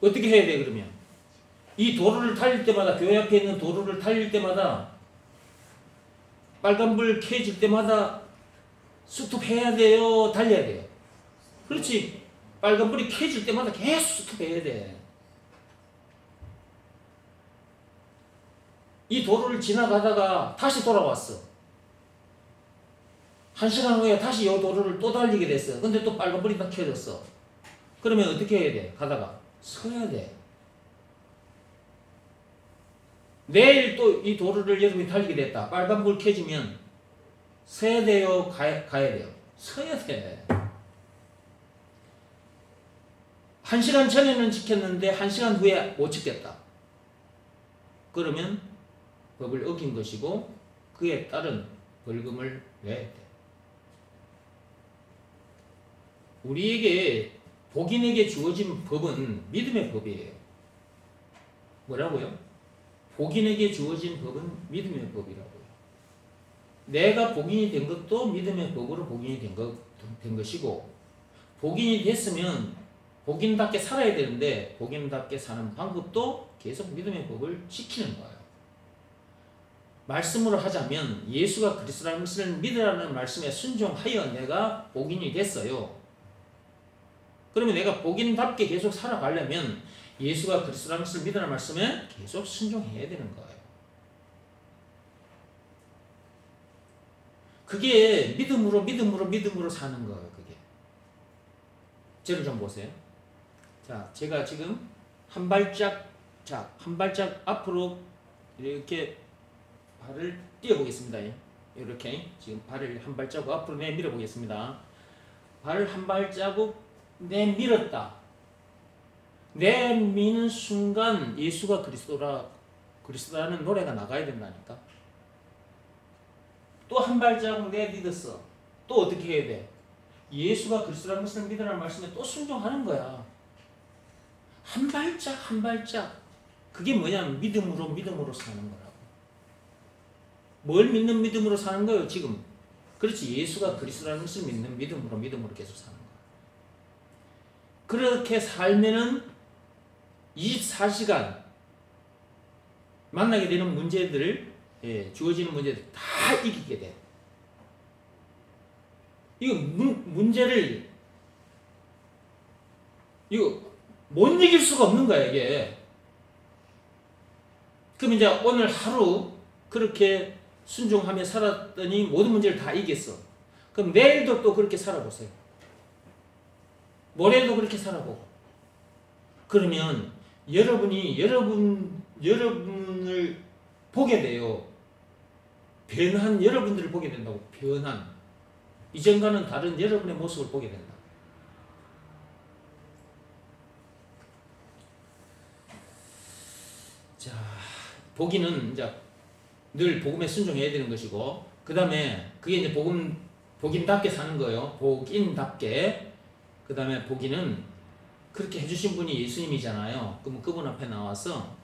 어떻게 해야 돼 그러면? 이 도로를 달릴 때마다, 교회 앞에 있는 도로를 달릴 때마다, 빨간불 켜질 때마다 스톱해야 돼요, 달려야 돼요? 그렇지. 빨간불이 켜질 때마다 계속 스톱해야 돼. 이 도로를 지나가다가 다시 돌아왔어. 1시간 후에 다시 이 도로를 또 달리게 됐어. 근데 또 빨간불이 딱 켜졌어. 그러면 어떻게 해야 돼? 가다가 서야 돼. 내일 또 이 도로를 여러분이 달리게 됐다. 빨간불 켜지면 서야 돼요? 가야 돼요? 서야 돼. 1시간 전에는 지켰는데 1시간 후에 못 지켰다. 그러면 법을 어긴 것이고 그에 따른 벌금을 내야 돼. 우리에게 복인에게 주어진 법은 믿음의 법이에요. 뭐라고요? 복인에게 주어진 법은 믿음의 법이라고요. 내가 복인이 된 것도 믿음의 법으로 복인이 된 것이고, 복인이 됐으면 복인답게 살아야 되는데 복인답게 사는 방법도 계속 믿음의 법을 지키는 거예요. 말씀으로 하자면 예수가 그리스도라는 것을 믿으라는 말씀에 순종하여 내가 복인이 됐어요. 그러면 내가 복인답게 계속 살아가려면 예수가 그리스도라는 것을 믿으라는 말씀에 계속 순종해야 되는 거예요. 그게 믿음으로 사는 거예요. 그게. 저를 좀 보세요. 자, 제가 지금 한 발짝 앞으로 이렇게 발을 띄워보겠습니다. 이렇게 지금 발을 한 발자국 앞으로 내밀어 보겠습니다. 발을 한 발자국 내밀었다. 내미는 순간 예수가 그리스도라는 노래가 나가야 된다니까. 또 한 발자국 내딛었어. 또 어떻게 해야 돼? 예수가 그리스도라는 것을 믿으라는 말씀에 또 순종하는 거야. 한 발짝. 그게 뭐냐면 믿음으로 사는 거라고. 뭘 믿는 믿음으로 사는 거예요, 지금? 그렇지. 예수가 그리스도라는 것을 믿는 믿음으로 계속 사는 거야. 그렇게 살면은 24시간 만나게 되는 문제들을, 주어지는 문제들 다 이기게 돼. 이거 문제를 못 이길 수가 없는 거야, 이게. 그럼 이제 오늘 하루 그렇게 순종하며 살았더니 모든 문제를 다 이겼어. 그럼 내일도 또 그렇게 살아보세요. 모레도 그렇게 살아보고. 그러면 여러분을 보게 돼요. 변한 여러분들을 보게 된다고. 변한. 이전과는 다른 여러분의 모습을 보게 된다. 자, 복인은 이제 늘 복음에 순종해야 되는 것이고, 그 다음에 그게 이제 복인답게 사는 거예요. 복인답게. 그 다음에 복인은 그렇게 해주신 분이 예수님이잖아요. 그럼 그분 앞에 나와서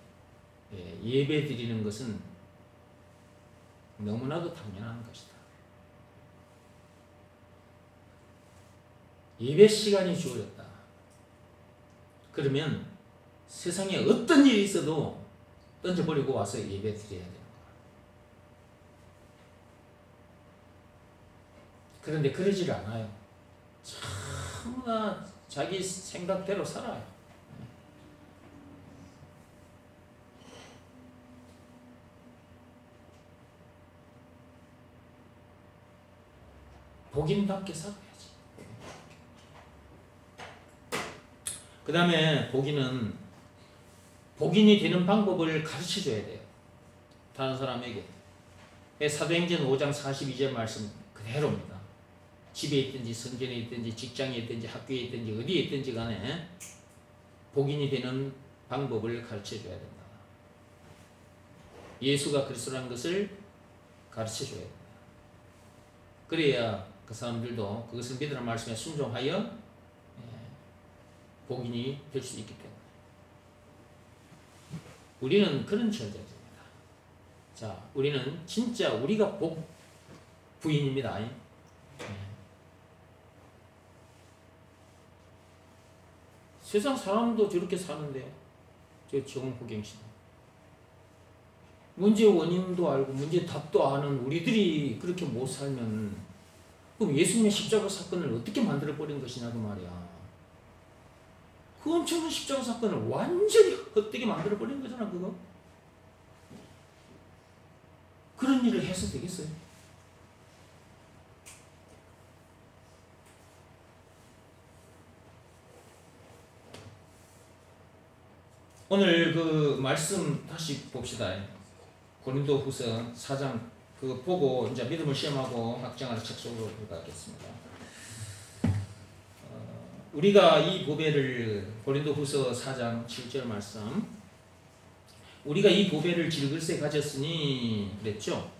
예배 드리는 것은 너무나도 당연한 것이다. 예배 시간이 주어졌다. 그러면 세상에 어떤 일이 있어도 던져버리고 와서 예배 드려야 되는 거야. 그런데 그러지를 않아요. 참나 자기 생각대로 살아요. 복인답게 살아야지. 그 다음에 복인이 되는 방법을 가르쳐줘야 돼요. 다른 사람에게. 사도행전 5장 42절 말씀 그대로입니다. 집에 있든지 성전에 있든지 직장에 있든지 학교에 있든지 어디에 있든지 간에 복인이 되는 방법을 가르쳐줘야 된다. 예수가 그리스도라는 것을 가르쳐줘야 된다. 그래야 그 사람들도 그것을 믿으라는 말씀에 순종하여 복인이 될 수 있기 때문에. 우리는 그런 존재입니다. 자, 우리는 진짜 우리가 부인입니다. 세상 사람도 저렇게 사는데, 저 정호경씨도 문제 원인도 알고 문제 답도 아는 우리들이 그렇게 못 살면 그럼 예수님의 십자가 사건을 어떻게 만들어버린 것이냐 그 말이야. 그 엄청난 십자가 사건을 완전히 헛되게 만들어버린 거잖아, 그거. 그런 일을 해서 되겠어요? 오늘 그 말씀 다시 봅시다. 고린도후서 4장 그거 보고 이제 믿음을 시험하고 확정하는 책 속으로 들어가겠습니다. 우리가 이 보배를 고린도후서 4장 7절 말씀 우리가 이 보배를 질글세 가졌으니 그랬죠.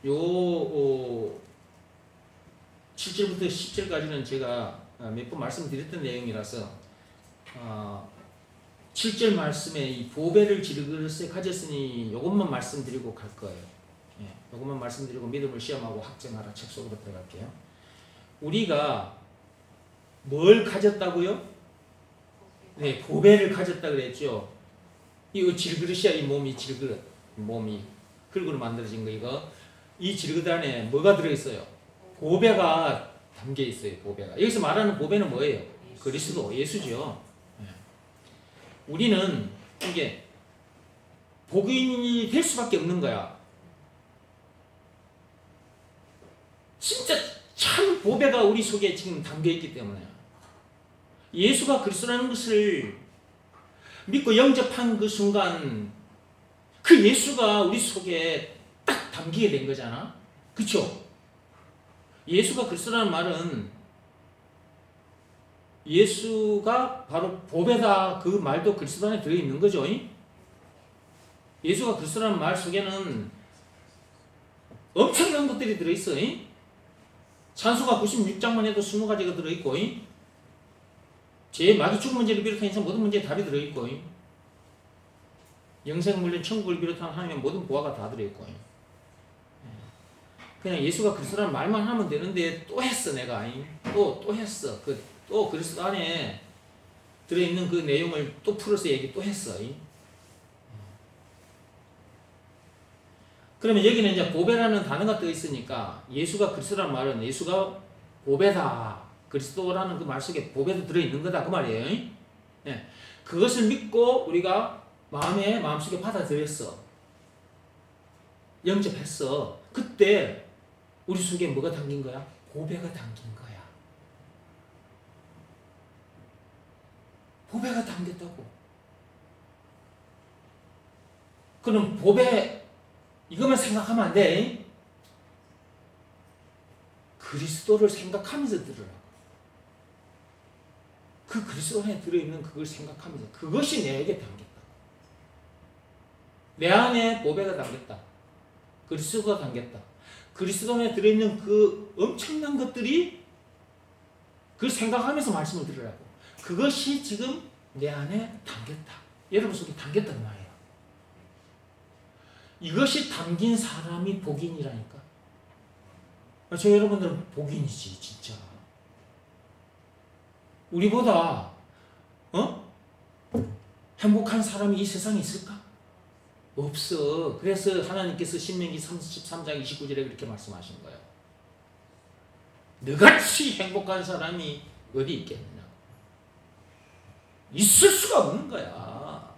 요 7절부터 10절까지는 제가 몇 번 말씀드렸던 내용이라서 7절 말씀에 이 보배를 질그릇에 가졌으니 요것만 말씀드리고 갈 거예요. 예, 요것만 말씀드리고 믿음을 시험하고 확증하라 책 속으로 들어갈게요. 우리가 뭘 가졌다고요? 네, 보배를 가졌다 그랬죠. 이 질그릇이야, 이 몸이 질그릇, 몸이 흙으로 만들어진 거 이거. 이 질그릇 안에 뭐가 들어있어요? 보배가 담겨 있어요. 보배가. 여기서 말하는 보배는 뭐예요? 그리스도, 예수죠. 우리는 이게 복인이 될 수밖에 없는 거야. 진짜 참 보배가 우리 속에 지금 담겨있기 때문에 예수가 그리스도라는 것을 믿고 영접한 그 순간 그 예수가 우리 속에 딱 담기게 된 거잖아. 그쵸? 예수가 그리스도라는 말은 예수가 바로 보배다 그 말도 그리스도 안에 들어있는 거죠. 예수가 그리스도라는 말 속에는 엄청난 것들이 들어있어. 산수가 96장만 해도 20가지가 들어있고 제 마귀 죽은 문제를 비롯한 인생 모든 문제에 답이 들어있고 영생 물론 천국을 비롯한 하나님의 모든 보화가 다 들어있고 그냥 예수가 그리스도라는 말만 하면 되는데 또 했어 내가 또 했어 또 그리스도 안에 들어있는 그 내용을 또 풀어서 얘기 또 했어. 그러면 여기는 이제 보배라는 단어가 떠 있으니까 예수가 그리스도라는 말은 예수가 보배다. 그리스도라는 그 말 속에 보배도 들어있는 거다. 그 말이에요. 네. 그것을 믿고 우리가 마음속에 받아들였어. 영접했어. 그때 우리 속에 뭐가 담긴 거야? 보배가 담긴 거야. 보배가 담겼다고. 그럼 보배 이것만 생각하면 안 돼. 그리스도를 생각하면서 들으라고. 그 그리스도 안에 들어있는 그걸 생각하면서 그것이 내게 담겼다. 내 안에 보배가 담겼다. 그리스도가 담겼다. 그리스도 안에 들어있는 그 엄청난 것들이 그걸 생각하면서 말씀을 들으라고. 그것이 지금 내 안에 담겼다. 여러분 속에 담겼단 말이에요. 이것이 담긴 사람이 복인이라니까. 저 여러분들은 복인이지 진짜. 우리보다 행복한 사람이 이 세상에 있을까? 없어. 그래서 하나님께서 신명기 33장 29절에 그렇게 말씀하신 거예요. 너같이 행복한 사람이 어디 있겠느냐. 있을 수가 없는 거야.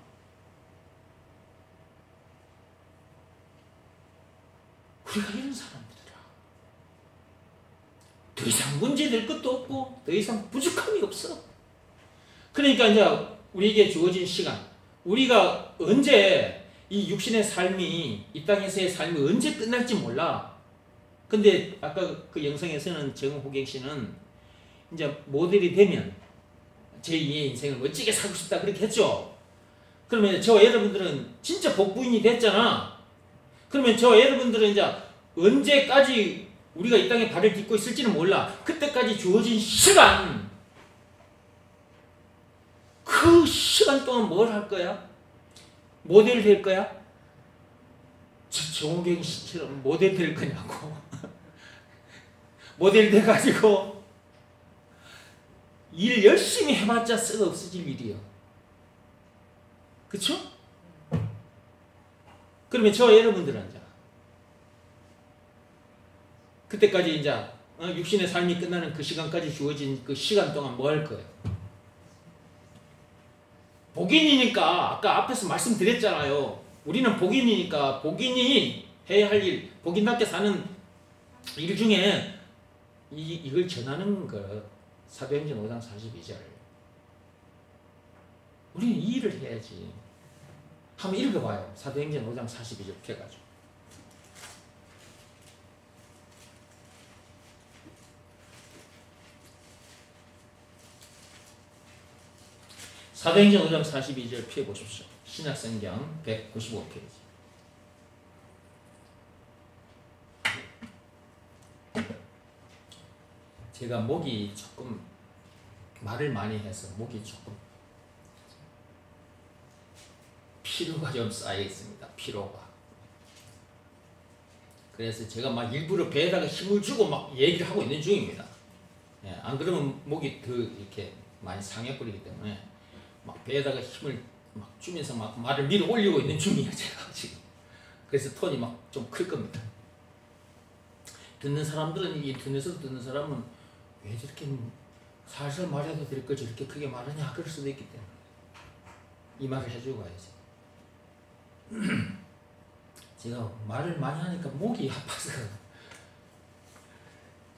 우리가 이런 사람들이라. 더 이상 문제될 것도 없고 더 이상 부족함이 없어. 그러니까 이제 우리에게 주어진 시간, 우리가 언제 이 육신의 삶이, 이 땅에서의 삶이 언제 끝날지 몰라. 근데 아까 그 영상에서는 정호경 씨는 이제 모델이 되면 제2의 인생을 멋지게 살고 싶다 그렇게 했죠. 그러면 저 여러분들은 진짜 복부인이 됐잖아. 그러면 저 여러분들은 이제 언제까지 우리가 이 땅에 발을 딛고 있을지는 몰라. 그때까지 주어진 시간, 그 시간 동안 뭘 할 거야? 모델 될 거야? 정호경 씨처럼 모델 될 거냐고. 모델 돼가지고 일 열심히 해봤자 썩어 없어질 일이요. 그쵸? 그러면 저 여러분들은 이제 그때까지 이제 육신의 삶이 끝나는 그 시간까지 주어진 그 시간 동안 뭐 할 거예요? 복인이니까 아까 앞에서 말씀드렸잖아요. 우리는 복인이니까 복인이 해야 할 일, 복인답게 사는 일 중에 이걸 전하는 것. 사도행전 5장 42절. 우리는 이 일을 해야지. 한번 읽어봐요. 사도행전 5장 42절 펴가지고. 사도행전 5장 42절 펴보십시오. 신약성경 195페이지. 제가 목이 조금 말을 많이 해서 목이 조금 피로가 좀 쌓여 있습니다. 피로가. 그래서 제가 막 일부러 배에다가 힘을 주고 막 얘기를 하고 있는 중입니다. 예, 안 그러면 목이 더 이렇게 많이 상해버리기 때문에 막 배에다가 힘을 막 주면서 막 말을 밀어 올리고 있는 중이에요, 제가 지금. 그래서 톤이 막 좀 클 겁니다. 듣는 사람들은, 이 인터넷에서 듣는 사람은 왜 저렇게 살살 말해도 될 걸 저렇게 크게 말하냐, 그럴 수도 있기 때문에 이 말을 해주고 가야지. 제가 말을 많이 하니까 목이 아파서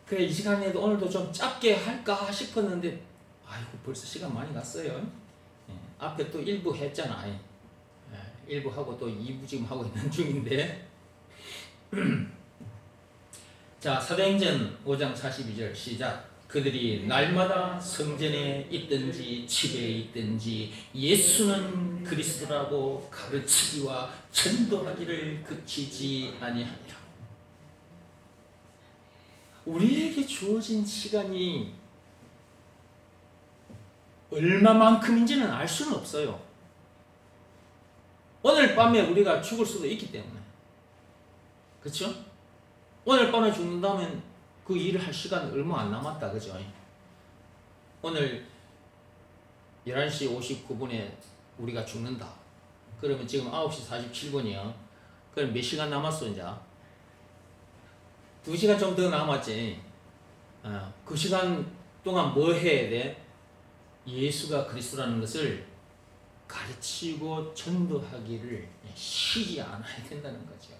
그래, 이 시간에도 오늘도 좀 짧게 할까 싶었는데 아이고 벌써 시간 많이 갔어요. 예, 앞에 또 1부 했잖아. 예, 1부 하고 또 2부 지금 하고 있는 중인데 자, 사도행전 5장 42절 시작. 그들이 날마다 성전에 있든지 집에 있든지 예수는 그리스도라고 가르치기와 전도하기를 그치지 아니하니라. 우리에게 주어진 시간이 얼마만큼인지는 알 수는 없어요. 오늘 밤에 우리가 죽을 수도 있기 때문에. 그렇죠? 오늘 밤에 죽는다면 그 일을 할 시간 얼마 안 남았다. 그죠? 오늘 11시 59분에 우리가 죽는다. 그러면 지금 9시 47분이요. 그럼 몇 시간 남았어, 이제? 2시간 좀 더 남았지. 그 시간 동안 뭐 해야 돼? 예수가 그리스도라는 것을 가르치고 전도하기를 쉬지 않아야 된다는 거죠.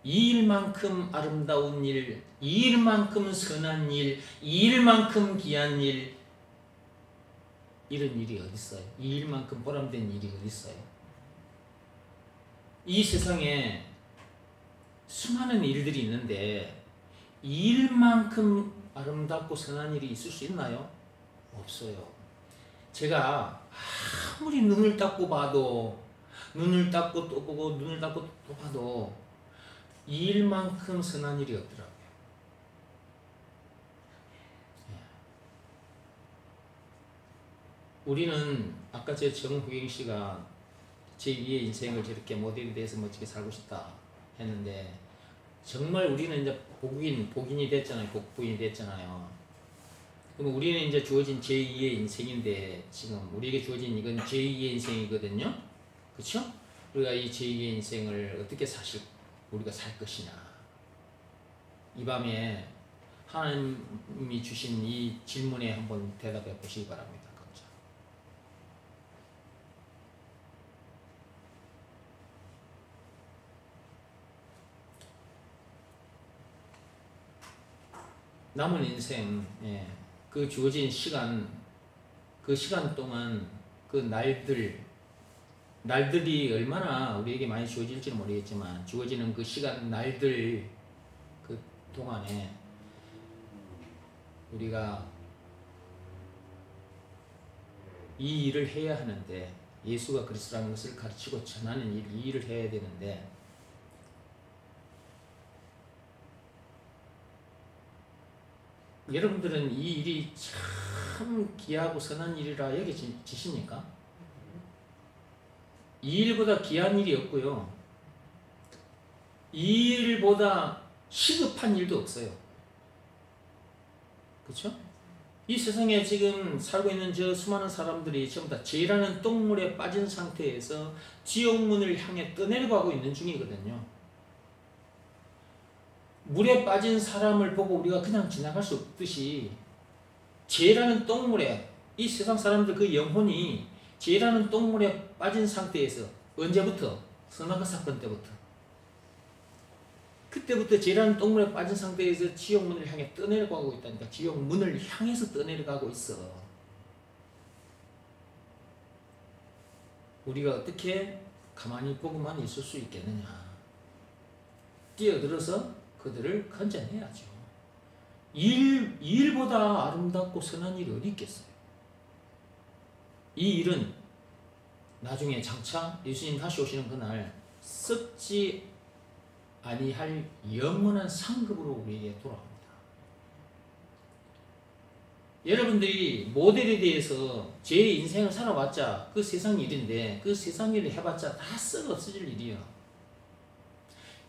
이 일만큼 아름다운 일, 이 일만큼 선한 일, 이 일만큼 귀한 일, 이런 일이 어디 있어요? 이 일만큼 보람된 일이 어디 있어요? 이 세상에 수많은 일들이 있는데 이 일만큼 아름답고 선한 일이 있을 수 있나요? 없어요. 제가 아무리 눈을 닫고 봐도, 눈을 닫고 또 보고 눈을 닫고 또 봐도 이 일만큼 선한 일이 없더라고요. 우리는 아까 제 정후경 씨가 제2의 인생을 저렇게 모델에 대해서 멋지게 살고 싶다 했는데 정말 우리는 이제 복인이 됐잖아요. 복부인이 됐잖아요. 그럼 우리는 이제 주어진 제2의 인생인데 지금 우리에게 주어진 이건 제2의 인생이거든요. 그렇죠? 우리가 이 제2의 인생을 어떻게 우리가 살 것이냐. 이 밤에 하나님이 주신 이 질문에 한번 대답해 보시기 바랍니다. 각자. 남은 인생, 그 주어진 시간, 그 시간 동안 그 날들이 얼마나 우리에게 많이 주어질지는 모르겠지만 주어지는 그 시간, 날들 그 동안에 우리가 이 일을 해야 하는데 예수가 그리스도라는 것을 가르치고 전하는 일, 이 일을 해야 되는데 여러분들은 이 일이 참 귀하고 선한 일이라 여기지십니까? 이 일보다 귀한 일이 없고요. 이 일보다 시급한 일도 없어요. 그렇죠? 이 세상에 지금 살고 있는 저 수많은 사람들이 전부 다 죄라는 똥물에 빠진 상태에서 지옥문을 향해 떠내려가고 있는 중이거든요. 물에 빠진 사람을 보고 우리가 그냥 지나갈 수 없듯이 죄라는 똥물에 이 세상 사람들 그 영혼이 죄라는 똥물에 빠진 상태에서 언제부터? 선악과 사건 때부터. 그때부터 죄라는 똥물에 빠진 상태에서 지옥문을 향해 떠내려가고 있다니까. 지옥문을 향해서 떠내려가고 있어. 우리가 어떻게 가만히 보고만 있을 수 있겠느냐. 뛰어들어서 그들을 건져내야죠. 일보다 아름답고 선한 일이 어디 있겠어요. 이 일은 나중에 장차 예수님 다시 오시는 그날 썩지 아니할 영원한 상급으로 우리에게 돌아옵니다. 여러분들이 모델에 대해서 제 인생을 살아봤자 그 세상 일인데 그 세상 일을 해봤자 다 썩어 없어질 일이야.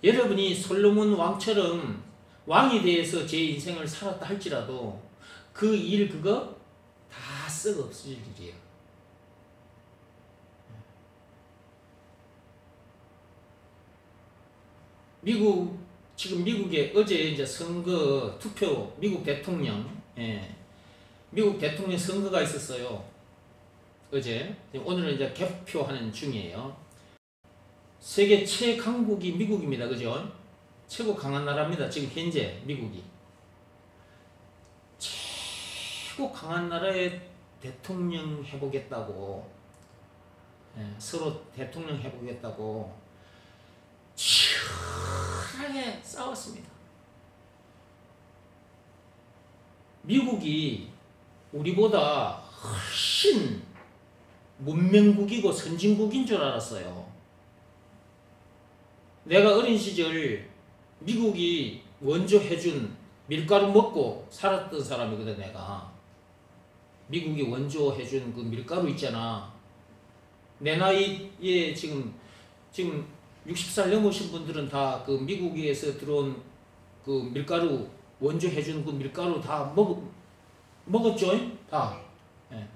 여러분이 솔로몬 왕처럼 왕에 대해서 제 인생을 살았다 할지라도 그 일 그거 다 썩어 없어질 일이에요. 지금 미국에 어제 이제 선거 투표, 미국 대통령 선거가 있었어요. 어제. 오늘은 이제 개표하는 중이에요. 세계 최강국이 미국입니다. 그죠? 최고 강한 나라입니다. 지금 현재 미국이. 최고 강한 나라의 대통령 해보겠다고, 서로 대통령 해보겠다고 치열하게 싸웠습니다. 미국이 우리보다 훨씬 문명국이고 선진국인 줄 알았어요. 내가 어린 시절 미국이 원조해준 밀가루 먹고 살았던 사람이거든. 내가 미국이 원조해준 그 밀가루 있잖아. 내 나이에 지금 60살 넘으신 분들은 다 그 미국에서 들어온 그 밀가루 원조해준 그 밀가루 다 먹었죠? 다. 예.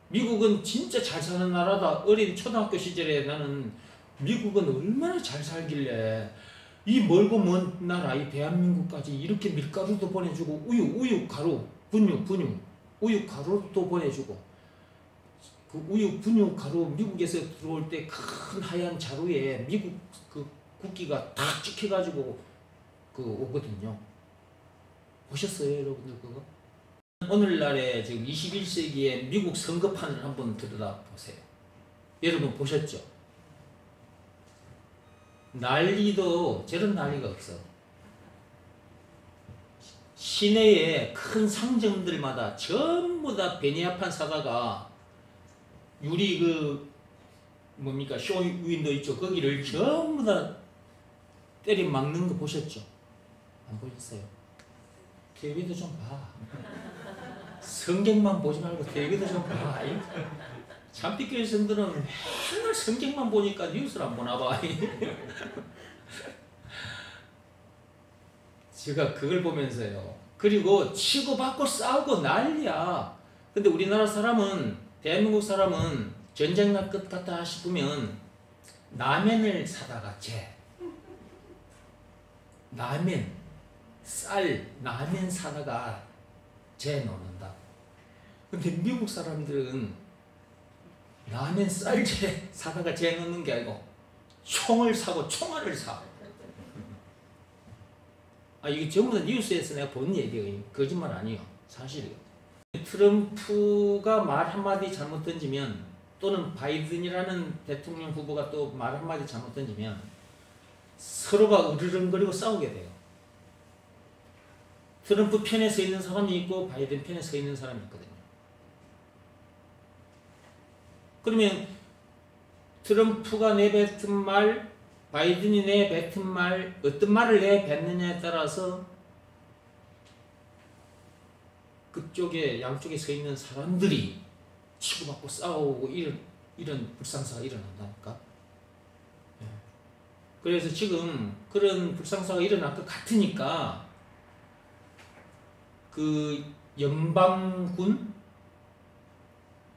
미국은 진짜 잘 사는 나라다. 어린 초등학교 시절에 나는 미국은 얼마나 잘 살길래 이 멀고 먼 나라 이 대한민국까지 이렇게 밀가루도 보내주고 우유 가루 분유 우유 가루도 보내주고 그 우유 분유 가루 미국에서 들어올 때 큰 하얀 자루에 미국 그 국기가 딱 찍혀가지고 그 오거든요. 보셨어요 여러분들 그거? 오늘날에 지금 21세기의 미국 선거판을 한번 들여다보세요. 여러분 보셨죠? 난리도 저런 난리가 없어. 시내의 큰 상점들마다 전부 다 베니아판 사다가 유리 쇼윈도 있죠. 거기를 전부 다 때려 막는 거 보셨죠? 안 보셨어요? TV도 좀 봐. 성경만 보지 말고 TV도 좀 봐. 참빛교회 성들은 맨날 성경만 보니까 뉴스를 안 보나 봐. 제가 그걸 보면서요. 그리고 치고받고 싸우고 난리야. 근데 우리나라 사람은, 대한민국 사람은 전쟁 날 것 같다 싶으면 라면을 사다가 라면 사다가 놓는다. 근데 미국 사람들은 라면 쌀재 사다가 넣는 게 아니고 총을 사고 총알을 사. 이게 전부 다 뉴스에서 내가 본 얘기예요. 거짓말 아니에요. 사실이에요. 트럼프가 말 한마디 잘못 던지면, 또는 바이든이라는 대통령 후보가 또 말 한마디 잘못 던지면 서로가 으르렁거리고 싸우게 돼요. 트럼프 편에 서 있는 사람이 있고 바이든 편에 서 있는 사람이 있거든요. 그러면 트럼프가 내뱉은 말, 바이든이 내뱉은 말, 어떤 말을 내뱉느냐에 따라서 그쪽에 양쪽에 서 있는 사람들이 치고받고 싸우고 이런 불상사가 일어난다니까. 그래서 지금 그런 불상사가 일어날 것 같으니까 그 연방군,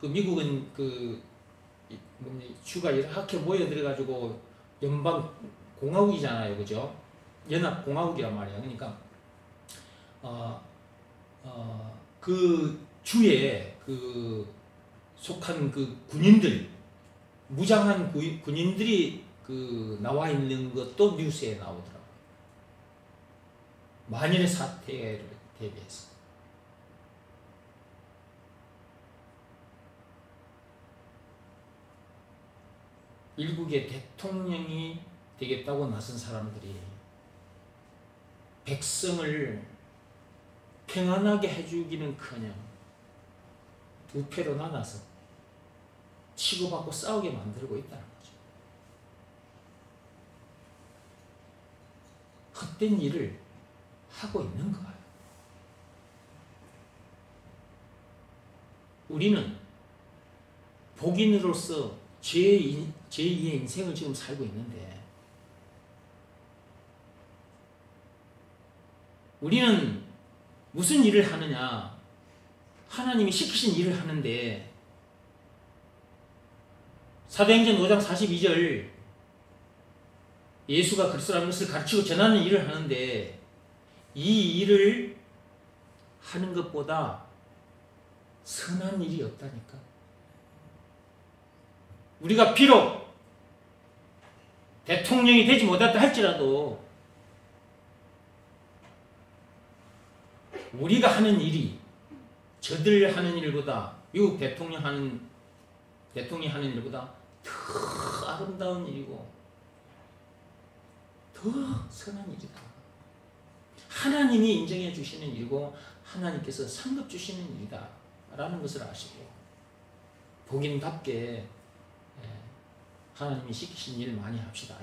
그 미국은 주가 이렇게 모여들어가지고 연방 공화국이잖아요, 그죠? 연합 공화국이란 말이에요. 그러니까 그 주에 그 속한 그 군인들, 무장한 군인들이 그 나와 있는 것도 뉴스에 나오더라고요. 만일의 사태를 대비해서. 일국의 대통령이 되겠다고 나선 사람들이 백성을 평안하게 해주기는커녕 두 패로 나눠서 치고받고 싸우게 만들고 있다는 거죠. 헛된 일을 하고 있는 거예요. 우리는 복인으로서 제2의 인생을 지금 살고 있는데 우리는 무슨 일을 하느냐? 하나님이 시키신 일을 하는데 사도행전 5장 42절 예수가 그리스도라는 것을 가르치고 전하는 일을 하는데 이 일을 하는 것보다 선한 일이 없다니까. 우리가 비록 대통령이 되지 못했다 할지라도 우리가 하는 일이 저들 하는 일보다 미국 대통령이 하는 일보다 더 아름다운 일이고 더 선한 일이다. 하나님이 인정해 주시는 일이고 하나님께서 상급 주시는 일이다 라는 것을 아시고 복인답게 하나님이 시키신 일 많이 합시다.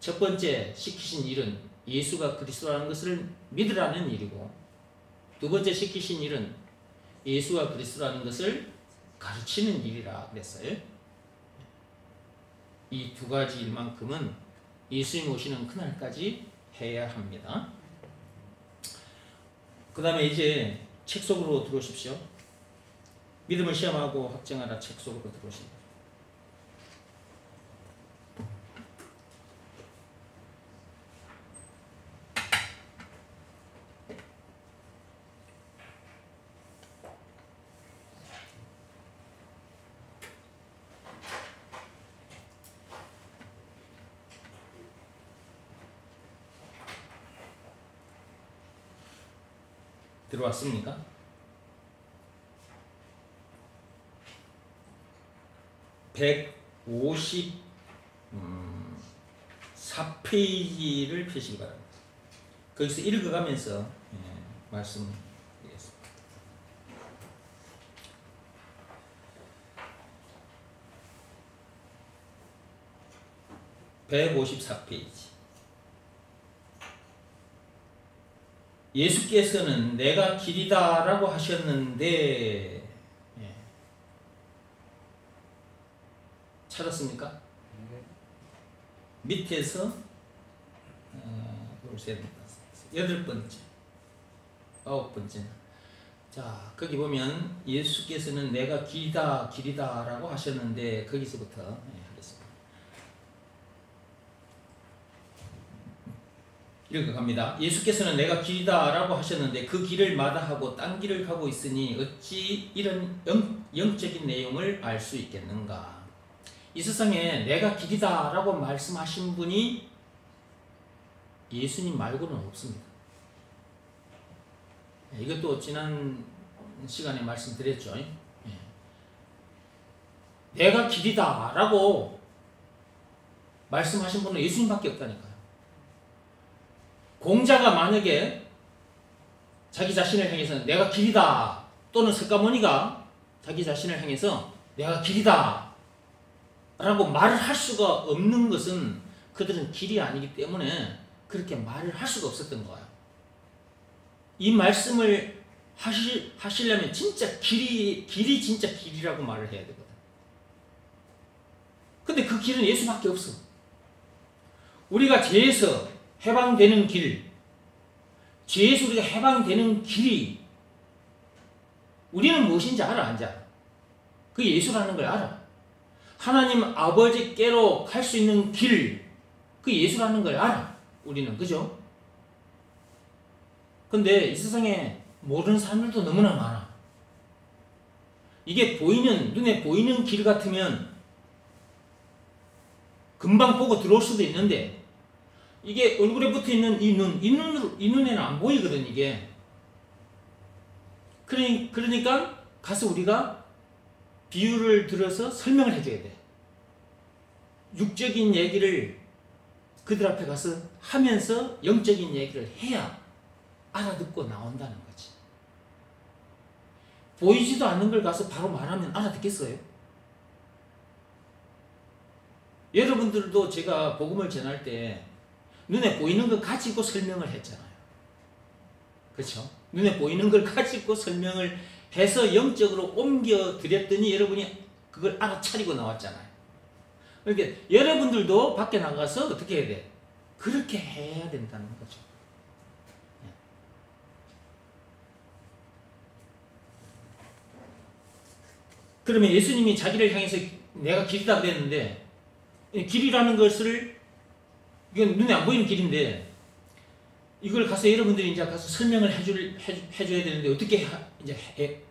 첫 번째 시키신 일은 예수가 그리스도라는 것을 믿으라는 일이고 두 번째 시키신 일은 예수가 그리스도라는 것을 가르치는 일이라 그랬어요. 이 두 가지 일만큼은 예수님 오시는 그날까지 해야 합니다. 그 다음에 이제 책 속으로 들어오십시오. 믿음을 시험하고 확증하라 책 속으로 들어오십니다. 들어왔습니까? (154페이지를) 펴시기 바랍니다. 거기서 읽어가면서 말씀드리겠습니다. (154페이지) 예수께서는 내가 길이다 라고 하셨는데 찾았습니까? 밑에서 여덟 번째, 아홉 번째. 자, 거기 보면 예수께서는 내가 길이다 라고 하셨는데 거기서부터 하겠습니다. 읽어갑니다. 예수께서는 내가 길이다 라고 하셨는데 그 길을 마다하고 딴 길을 가고 있으니 어찌 이런 영적인 내용을 알 수 있겠는가. 이 세상에 내가 길이다 라고 말씀하신 분이 예수님 말고는 없습니다. 이것도 지난 시간에 말씀드렸죠. 내가 길이다 라고 말씀하신 분은 예수님밖에 없다니까요. 공자가 만약에 자기 자신을 향해서 내가 길이다, 또는 석가모니가 자기 자신을 향해서 내가 길이다 라고 말을 할 수가 없는 것은 그들은 길이 아니기 때문에 그렇게 말을 할 수가 없었던 거예요. 이 말씀을 하시려면 진짜 길이 진짜 길이라고 말을 해야 되거든. 근데 그 길은 예수밖에 없어. 우리가 죄에서 해방되는 길, 죄에서 우리가 해방되는 길이 우리는 무엇인지 알아, 안 알아? 그게 예수라는 걸 알아. 하나님 아버지께로 갈 수 있는 길, 그게 예수라는 걸 알아. 우리는, 그죠? 근데 이 세상에 모르는 사람들도 너무나 많아. 이게 눈에 보이는 길 같으면 금방 보고 들어올 수도 있는데, 이게 얼굴에 붙어 있는 이 눈에는 안 보이거든, 이게. 그러니까 가서 우리가 비유를 들어서 설명을 해줘야 돼. 육적인 얘기를 그들 앞에 가서 하면서 영적인 얘기를 해야 알아듣고 나온다는 거지. 보이지도 않는 걸 가서 바로 말하면 알아듣겠어요? 여러분들도 제가 복음을 전할 때 눈에 보이는 걸 가지고 설명을 했잖아요. 그렇죠? 눈에 보이는 걸 가지고 설명을 해서 영적으로 옮겨 드렸더니 여러분이 그걸 알아차리고 나왔잖아요. 그러니까 여러분들도 밖에 나가서 어떻게 해야 돼? 그렇게 해야 된다는 거죠. 그러면 예수님이 자기를 향해서 내가 길이다 그랬는데, 길이라는 것을, 이건 눈에 안 보이는 길인데, 이걸 가서 여러분들이 이제 가서 설명을 해줘야 되는데, 어떻게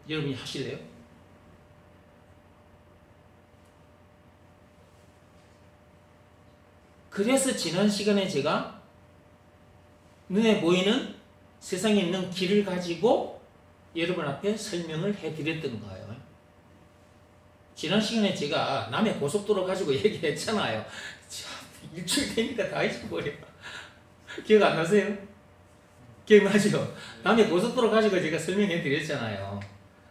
여러분이 하실래요? 그래서 지난 시간에 제가 눈에 보이는 세상에 있는 길을 가지고 여러분 앞에 설명을 해드렸던 거예요. 지난 시간에 제가 남해 고속도로 가지고 얘기했잖아요. 참, 일주일 되니까 다 잊어버려. 기억 안 나세요? 기억나죠? 남해 고속도로 가지고 제가 설명해 드렸잖아요.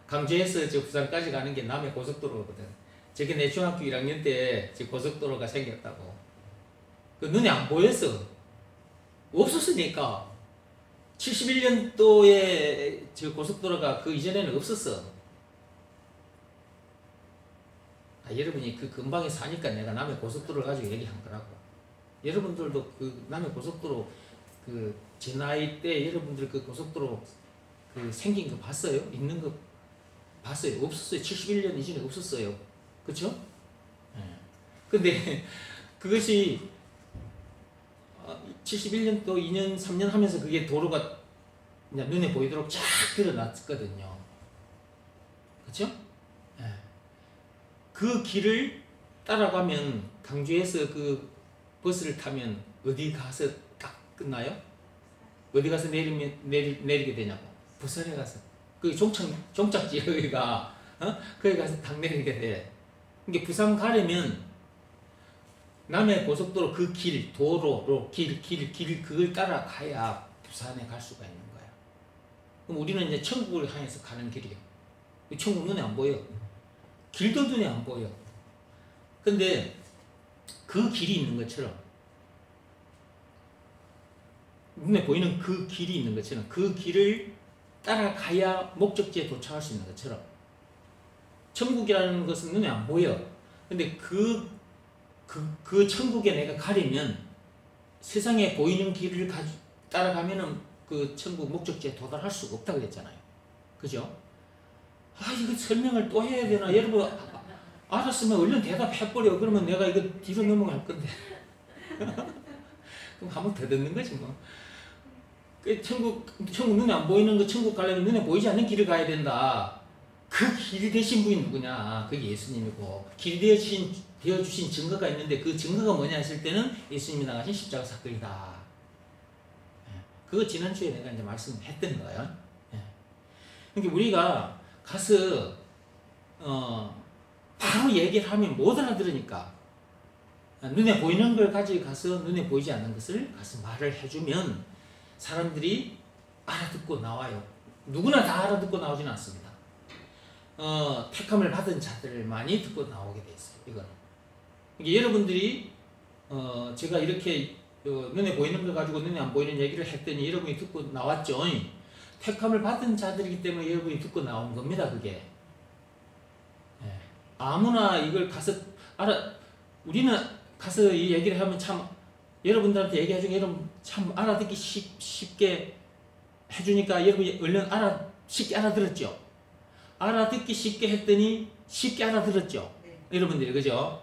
강주에서 저 부산까지 가는 게 남해 고속도로거든. 저게 내 중학교 1학년 때 저 고속도로가 생겼다고. 그 눈에 안 보였어. 없었으니까. 71년도에 저 고속도로가 그 이전에는 없었어. 여러분이 그 근방에 사니까 내가 남해 고속도로를 가지고 얘기한 거라고. 여러분들도 그 남해 고속도로 그 제 나이 때 여러분들 그 고속도로 그 생긴 거 봤어요? 있는 거 봤어요? 없었어요. 71년 이전에 없었어요. 그쵸? 네. 근데 그것이 71년 또 2년 3년 하면서 그게 도로가 그냥 눈에 보이도록 쫙 드러났거든요. 그쵸? 네. 그 길을 따라가면 강주에서 그 버스를 타면 어디 가서 딱 끝나요? 어디 가서 내리게 되냐고. 부산에 가서. 그 종착지 여기가, 거기 가서 딱 내리게 돼. 그러니까 부산 가려면 남해 고속도로 그 길, 도로로 길, 그걸 따라가야 부산에 갈 수가 있는 거야. 그럼 우리는 이제 천국을 향해서 가는 길이에요. 천국 눈에 안 보여. 길도 눈에 안 보여. 근데 그 길이 있는 것처럼, 눈에 보이는 그 길이 있는 것처럼, 그 길을 따라가야 목적지에 도착할 수 있는 것처럼, 천국이라는 것은 눈에 안 보여. 근데 그 천국에 내가 가려면 세상에 보이는 길을 따라가면은 그 천국 목적지에 도달할 수가 없다고 그랬잖아요. 그죠? 이거 설명을 또 해야 되나? 여러분, 알았으면 얼른 대답해버려. 그러면 내가 이거 뒤로 넘어갈 건데. 그럼 한 번 더 듣는 거지, 뭐. 천국 눈에 안 보이는 거 천국 가려면 눈에 보이지 않는 길을 가야 된다. 그 길이 되신 분이 누구냐? 그게 예수님이고, 길이 되어주신 증거가 있는데 그 증거가 뭐냐 했을 때는 예수님이 나가신 십자가 사건이다. 그거 지난주에 내가 이제 말씀했던 거예요. 그러니까 우리가 가서 바로 얘기를 하면 못 알아들으니까 눈에 보이는 걸 가지고 가서 눈에 보이지 않는 것을 가서 말을 해주면 사람들이 알아듣고 나와요. 누구나 다 알아듣고 나오지는 않습니다. 택함을 받은 자들만이 듣고 나오게 돼 있어요. 이거는. 그러니까 여러분들이 제가 이렇게 눈에 보이는 걸 가지고 눈에 안 보이는 얘기를 했더니 여러분이 듣고 나왔죠. 택함을 받은 자들이기 때문에 여러분이 듣고 나온 겁니다. 그게. 아무나 이걸 가서 우리는 가서 이 얘기를 하면 참 여러분들한테 얘기해주면 여러분 참 알아듣기 쉽게 해주니까 여러분이 얼른 쉽게 알아들었죠. 알아듣기 쉽게 했더니 쉽게 알아들었죠. 네. 여러분들이, 그죠?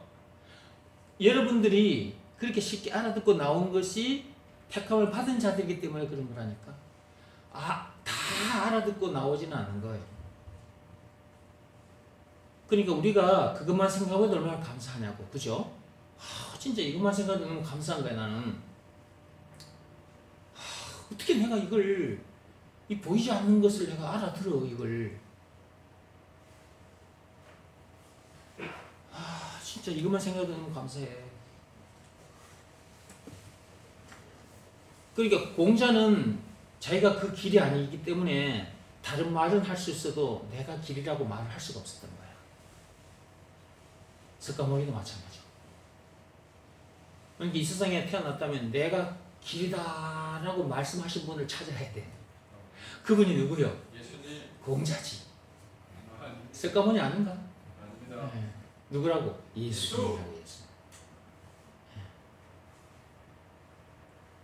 여러분들이 그렇게 쉽게 알아듣고 나온 것이 택함을 받은 자들이기 때문에 그런 거라니까. 다 알아듣고 나오지는 않은 거예요. 그러니까 우리가 그것만 생각해도 얼마나 감사하냐고. 그죠? 진짜 이것만 생각해도 너무 감사한 거야 나는. 어떻게 내가 이걸 이 보이지 않는 것을 내가 알아들어 이걸. 진짜 이것만 생각해도 너무 감사해. 그러니까 공자는 자기가 그 길이 아니기 때문에 다른 말은 할 수 있어도 내가 길이라고 말을 할 수가 없었던 거야. 석가모니도 마찬가지고. 그러니까 이 세상에 태어났다면 내가 길이다라고 말씀하신 분을 찾아야 돼. 그분이 누구요?
예수님.
공자지. 석가모니 아닌가?
아닙니다.
네. 누구라고? 예수님이라고. 예수.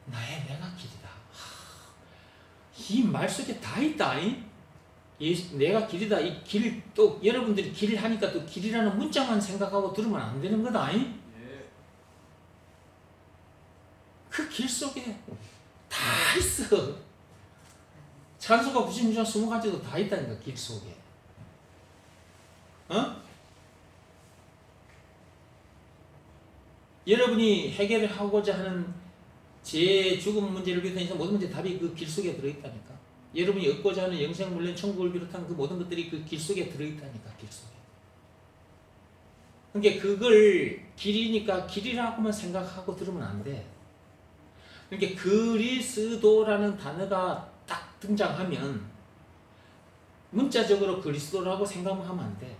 나의 내가 길이다. 이 말 속에 다 있다. 내가 길이다. 이 길, 또 여러분들이 길을 하니까 또 길이라는 문자만 생각하고 들으면 안 되는 거다.
예.
그 길 속에 다 있어. 찬수가 96장 20가지도 다 있다니까, 길 속에. 여러분이 해결하고자 하는 제 죽음 문제를 비롯해서 모든 문제 답이 그 길 속에 들어있다니까. 여러분이 얻고자 하는 영생, 물론 천국을 비롯한 그 모든 것들이 그 길 속에 들어있다니까. 길 속에. 그러니까 그걸 길이니까 길이라고만 생각하고 들으면 안 돼. 그러니까 그리스도라는 단어가 딱 등장하면 문자적으로 그리스도라고 생각하면 안 돼.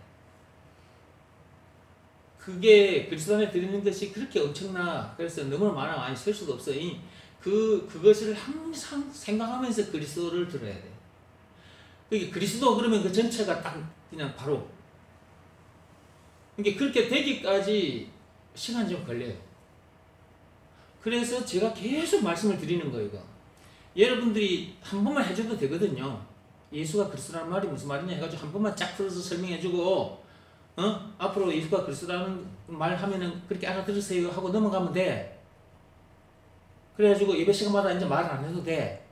그게 그리스도 안에 들어있는 것이 그렇게 엄청나. 그래서 너무나 많이 셀 수도 없어. 그것을 항상 생각하면서 그리스도를 들어야 돼. 그러니까 그리스도 그러면 그 전체가 딱 그냥 바로. 그러니까 그렇게 되기까지 시간이 좀 걸려요. 그래서 제가 계속 말씀을 드리는 거예요. 이거. 여러분들이 한 번만 해줘도 되거든요. 예수가 그리스도라는 말이 무슨 말이냐 해가지고 한 번만 쫙 풀어서 설명해주고 앞으로 예수가 그리스도라는 말 하면은 그렇게 알아들으세요 하고 넘어가면 돼. 그래가지고 예배 시간마다 이제 말을 안 해도 돼.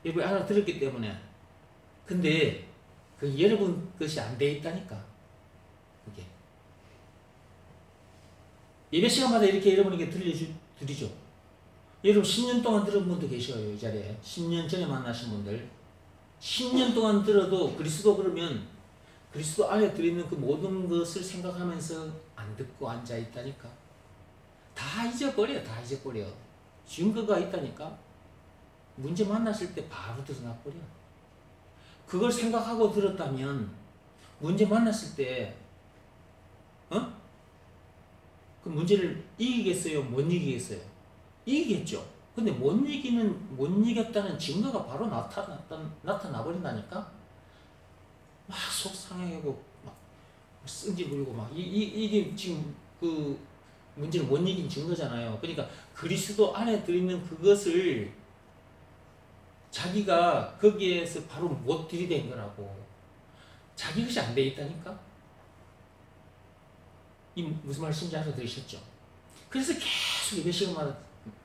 예배 알아들었기 때문에. 근데 그 여러분 것이 안 돼 있다니까. 그게. 예배 시간마다 이렇게 여러분에게 드리죠. 여러분 10년 동안 들은 분도 계셔요. 이 자리에. 10년 전에 만나신 분들. 10년 동안 들어도 그리스도 그러면 그리스도 안에 들어있는 그 모든 것을 생각하면서 안 듣고 앉아 있다니까. 다 잊어버려. 다 잊어버려. 증거가 있다니까. 문제 만났을 때 바로 드러나버려. 그걸 생각하고 들었다면 문제 만났을 때 그 문제를 이기겠어요? 못 이기겠어요? 이기겠죠. 근데 못 이겼다는 증거가 바로 나타나버린다니까? 막 속상해하고, 막 승질 부리고, 막, 이게 지금 그 문제를 못 이긴 증거잖아요. 그러니까 그리스도 안에 들어있는 그것을 자기가 거기에서 바로 못 들이댄 거라고. 자기 것이 안 돼 있다니까? 이 무슨 말씀인지 알아들으셨죠? 그래서 계속 예배 시간마다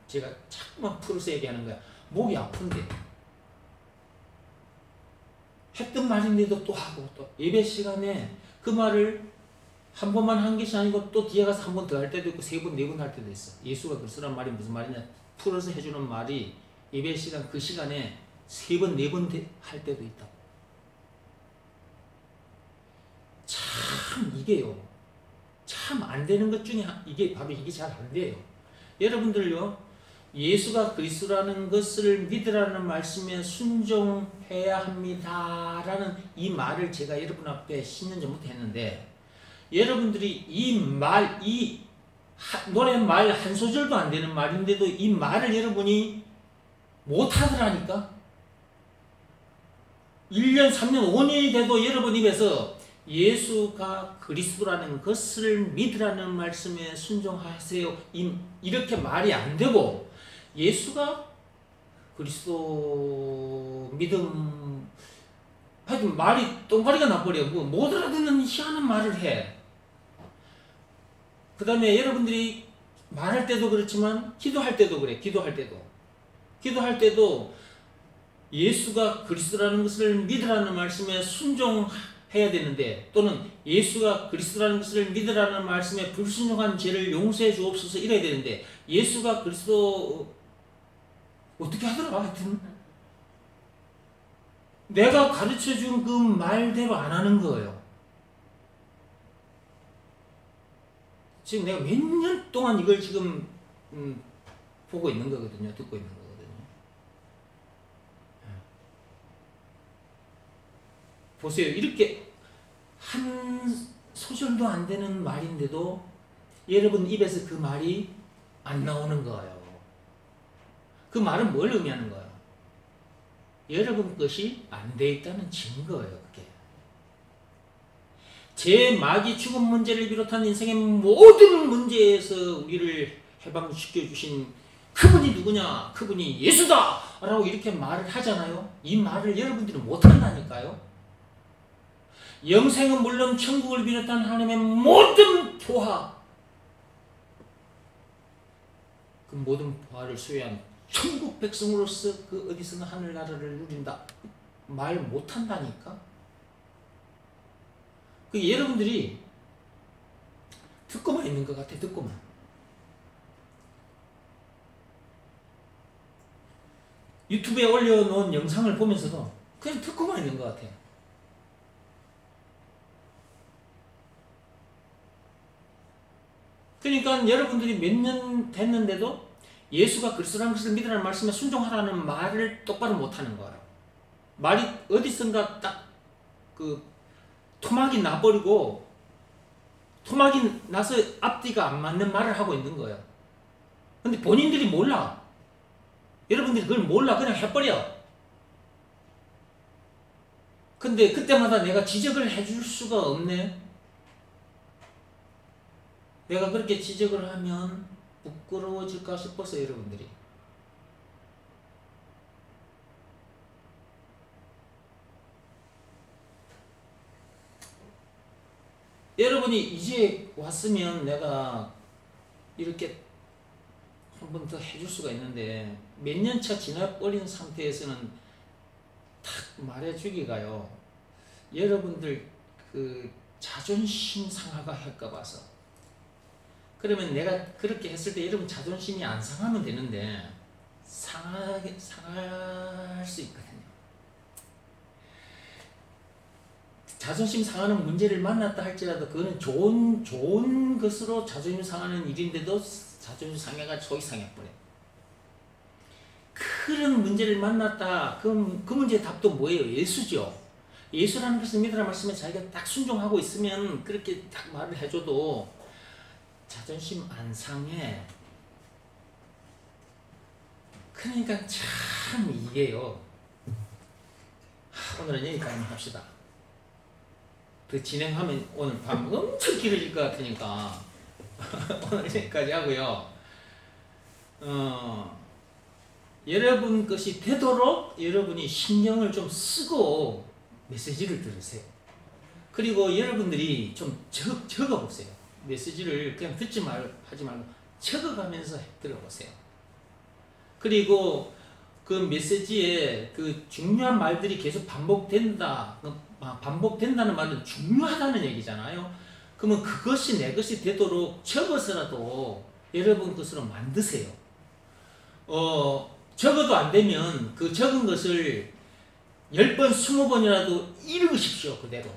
제가 자꾸만 풀어서 얘기하는 거야. 목이 아픈데. 했던 말인데도 또 하고, 또 예배 시간에 그 말을 한 번만 한 것이 아니고 또 뒤에 가서 한 번 더 할 때도 있고 3번, 4번 할 때도 있어. 예수가 그리스도란 말이 무슨 말이냐? 풀어서 해주는 말이 예배 시간 그 시간에 3번, 4번 할 때도 있다고. 참 이게요. 참 안 되는 것 중에 이게 바로 이게 잘 안 돼요. 여러분들요. 예수가 그리스도라는 것을 믿으라는 말씀에 순종해야 합니다라는 이 말을 제가 여러분 앞에 10년 전부터 했는데 여러분들이 이 말, 노랫말 한 소절도 안 되는 말인데도 이 말을 여러분이 못하더라니까. 1년, 3년, 5년이 돼도 여러분 입에서 예수가 그리스도라는 것을 믿으라는 말씀에 순종하세요. 이렇게 말이 안 되고 예수가 그리스도 믿음 하여튼 말이 똥파리가 나버려. 못 알아듣는 희한한 말을 해. 그 다음에 여러분들이 말할 때도 그렇지만 기도할 때도 그래. 기도할 때도 예수가 그리스도라는 것을 믿으라는 말씀에 순종하세요 해야 되는데, 또는 예수가 그리스도라는 것을 믿으라는 말씀에 불순종한 죄를 용서해 주옵소서 이래야 되는데, 예수가 그리스도 어떻게 하더라. 하여튼 내가 가르쳐준 그 말대로 안 하는 거예요. 지금 내가 몇 년 동안 이걸 지금 보고 있는 거거든요. 듣고 있는 거거든요. 보세요. 이렇게 한 소절도 안 되는 말인데도 여러분 입에서 그 말이 안 나오는 거예요. 그 말은 뭘 의미하는 거예요? 여러분 것이 안 돼 있다는 증거예요. 그게. 제 마귀 죽음 문제를 비롯한 인생의 모든 문제에서 우리를 해방시켜 주신 그분이 누구냐? 그분이 예수다! 라고 이렇게 말을 하잖아요. 이 말을 여러분들이 못한다니까요. 영생은 물론 천국을 비롯한 하나님의 모든 보화, 그 모든 보화를 소유한 천국 백성으로서 그 어디서나 하늘나라를 누린다. 말 못한다니까. 그 여러분들이 듣고만 있는 것 같아. 듣고만. 유튜브에 올려놓은 영상을 보면서도 그냥 듣고만 있는 것 같아. 그러니까 여러분들이 몇 년 됐는데도 예수가 그리스도라는 것을 믿으라는 말씀에 순종하라는 말을 똑바로 못하는 거예요. 말이 어디선가 딱 그 토막이 나버리고, 토막이 나서 앞뒤가 안 맞는 말을 하고 있는 거예요. 근데 본인들이 몰라. 여러분들이 그걸 몰라. 그냥 해버려. 근데 그때마다 내가 지적을 해줄 수가 없네. 내가 그렇게 지적을 하면 부끄러워질까 싶어서 여러분들이. 여러분이 이제 왔으면 내가 이렇게 한 번 더 해줄 수가 있는데, 몇 년 차 지나버린 상태에서는 딱 말해주기가요, 여러분들 그 자존심 상하가 할까 봐서. 그러면 내가 그렇게 했을 때 여러분 자존심이 안 상하면 되는데 상할 수 있거든요. 자존심 상하는 문제를 만났다 할지라도 그거는 좋은 것으로 자존심 상하는 일인데도 자존심 상해가 속이 상해버려. 그런 문제를 만났다. 그 문제의 답도 뭐예요? 예수죠. 예수라는 것을 믿으라 말씀에 자기가 딱 순종하고 있으면 그렇게 딱 말을 해줘도 자존심 안 상해. 그러니까 참 이게요. 오늘은 여기까지 합시다. 그 진행하면 오늘 밤 엄청 길어질 것 같으니까 오늘 여기까지 하고요. 여러분 것이 되도록 여러분이 신경을 좀 쓰고 메시지를 들으세요. 그리고 여러분들이 좀 적어보세요. 메시지를 그냥 하지 말고 적어가면서 들어보세요. 그리고 그 메시지에 그 중요한 말들이 계속 반복된다는 말은 중요하다는 얘기잖아요. 그러면 그것이 내 것이 되도록 적어서라도 여러분 것으로 만드세요. 적어도 안 되면 그 적은 것을 10번, 20번이라도 읽으십시오. 그대로.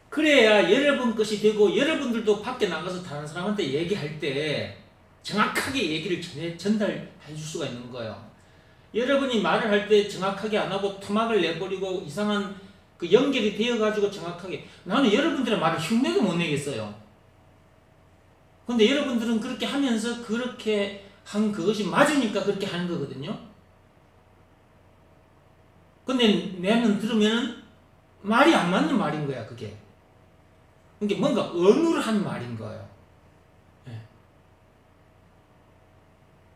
그래야 여러분 것이 되고, 여러분들도 밖에 나가서 다른 사람한테 얘기할 때 정확하게 얘기를 전달해 줄 수가 있는 거예요. 여러분이 말을 할 때 정확하게 안 하고 토막을 내버리고 이상한 그 연결이 되어가지고 정확하게, 나는 여러분들의 말을 흉내도 못 내겠어요. 근데 여러분들은 그렇게 하면서 그렇게 한 그것이 맞으니까 그렇게 하는 거거든요. 근데 내는 들으면 말이 안 맞는 말인 거야, 그게. 그게 뭔가 어눌한 말인 거예요. 네.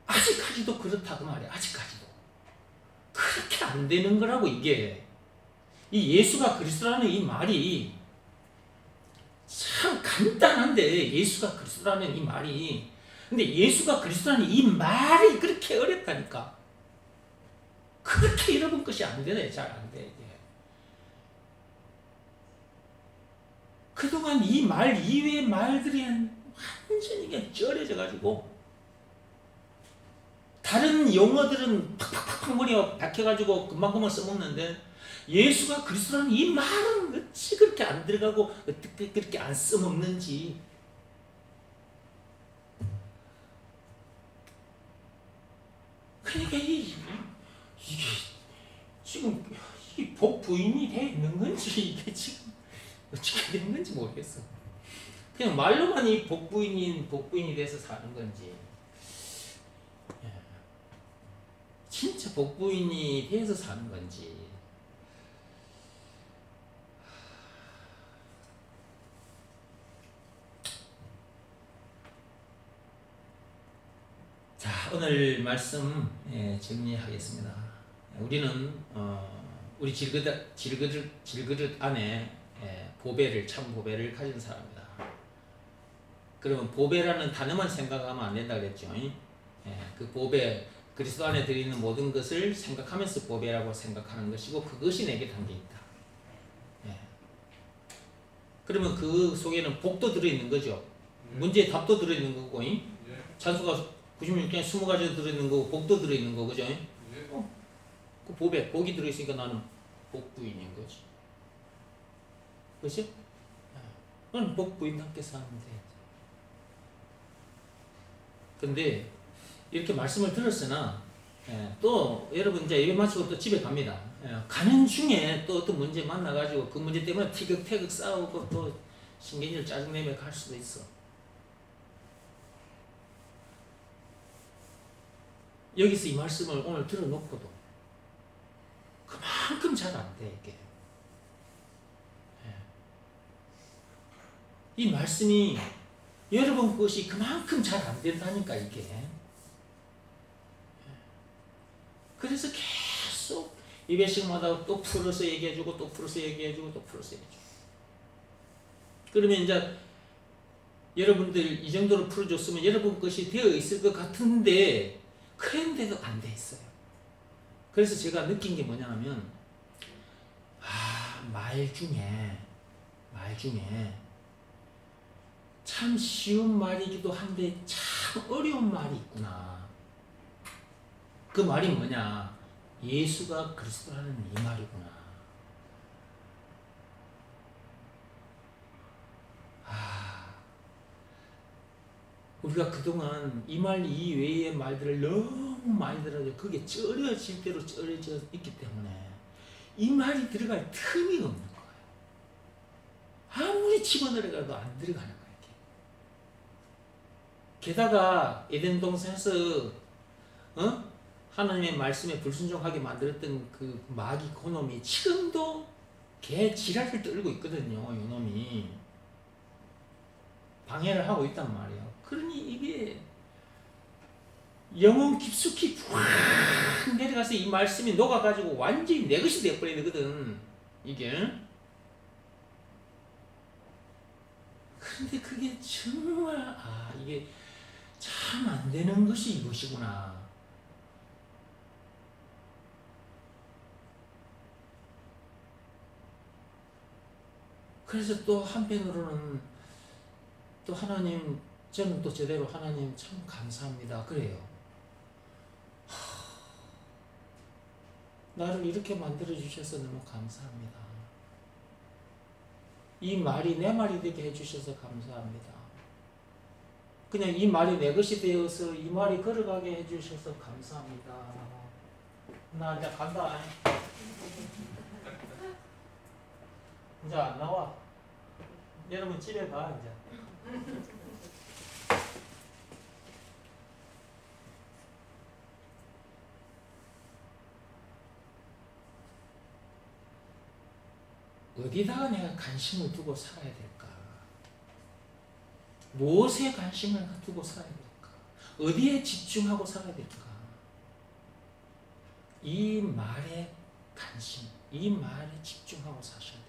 아직까지도 그렇다고 말이야. 아직까지도. 그렇게 안 되는 거라고, 이게. 이 예수가 그리스도라는 이 말이 참 간단한데, 예수가 그리스도라는 이 말이. 근데 예수가 그리스도라는 이 말이 그렇게 어렵다니까. 그렇게 여러분 것이 안 되네. 잘 안 돼, 이게. 그동안 이 말 이외의 말들이 완전히 그냥 쩔어져 가지고 다른 용어들은 팍팍팍 머리에 박혀가지고 금방금방 써먹는데 예수가 그리스도라는 이 말은 어찌 그렇게 안 들어가고 어떻게 그렇게 안 써먹는지. 그러니까 이게 지금 이 복부인이 돼 있는 건지 이게 지금 어떻게 된 건지 모르겠어. 그냥 말로만 이 복부인이 돼서 사는 건지, 진짜 복부인이 돼서 사는 건지. 자, 오늘 말씀 정리하겠습니다. 우리는 우리 질그릇 안에 참 보배를 가진 사람이다. 그러면 보배라는 단어만 생각하면 안 된다 그랬죠. 그 보배, 그리스도 안에 들어있는 모든 것을 생각하면서 보배라고 생각하는 것이고, 그것이 내게 담겨 있다. 그러면 그 속에는 복도 들어있는 거죠. 문제의 답도 들어있는 거고, 찬수가 96개 20가지 들어있는 거고, 복도 들어있는 거, 그죠? 그 보배, 복이 들어있으니까 나는 복부인인 거지. 그치? 나는 복부인답게 사는 돼. 근데 이렇게 말씀을 들었으나 또 여러분 이제 예배 마치고 또 집에 갑니다. 가는 중에 또 어떤 문제 만나가지고 그 문제 때문에 티격태격 싸우고 또 신경질 짜증내며 갈 수도 있어. 여기서 이 말씀을 오늘 들어놓고도 그만큼 잘 안 돼, 이게. 이 말씀이 여러분 것이 그만큼 잘 안 된다니까, 이게. 그래서 계속 예배식마다 또 풀어서 얘기해주고, 또 풀어서 얘기해주고, 또 풀어서 얘기해주고. 그러면 이제 여러분들 이 정도로 풀어줬으면 여러분 것이 되어 있을 것 같은데, 그런데도 안 돼 있어요. 그래서 제가 느낀 게 뭐냐면, 말 중에 참 쉬운 말이기도 한데 참 어려운 말이 있구나. 그 말이 뭐냐? 예수가 그리스도라는 이 말이구나. 우리가 그동안 이 말 이외의 말들을 너무 많이 들어서 그게 쩔어질 대로 쩔어져 있기 때문에 이 말이 들어갈 틈이 없는 거예요. 아무리 집어넣어가도 안 들어가는 거예요. 게다가 에덴 동산에서 하나님의 말씀에 불순종하게 만들었던 그 마귀 그놈이 지금도 개 지랄을 떨고 있거든요. 이놈이 방해를 하고 있단 말이에요. 그러니 이게 영혼 깊숙이 확 내려가서 이 말씀이 녹아가지고 완전히 내 것이 되어버리거든, 이게. 그런데 그게 정말 이게 참 안 되는 것이 이것이구나. 그래서 또 한편으로는 또 하나님, 저는 또 제대로 하나님 참 감사합니다. 그래요. 나를 이렇게 만들어주셔서 너무 감사합니다. 이 말이 내 말이 되게 해주셔서 감사합니다. 그냥 이 말이 내 것이 되어서 이 말이 걸어가게 해주셔서 감사합니다. 나 이제 간다. 이제 안 나와. 여러분 집에 가, 이제. 어디다가 내가 관심을 두고 살아야 될까? 무엇에 관심을 두고 살아야 될까? 어디에 집중하고 살아야 될까? 이 말에 관심, 이 말에 집중하고 사셔야 돼요.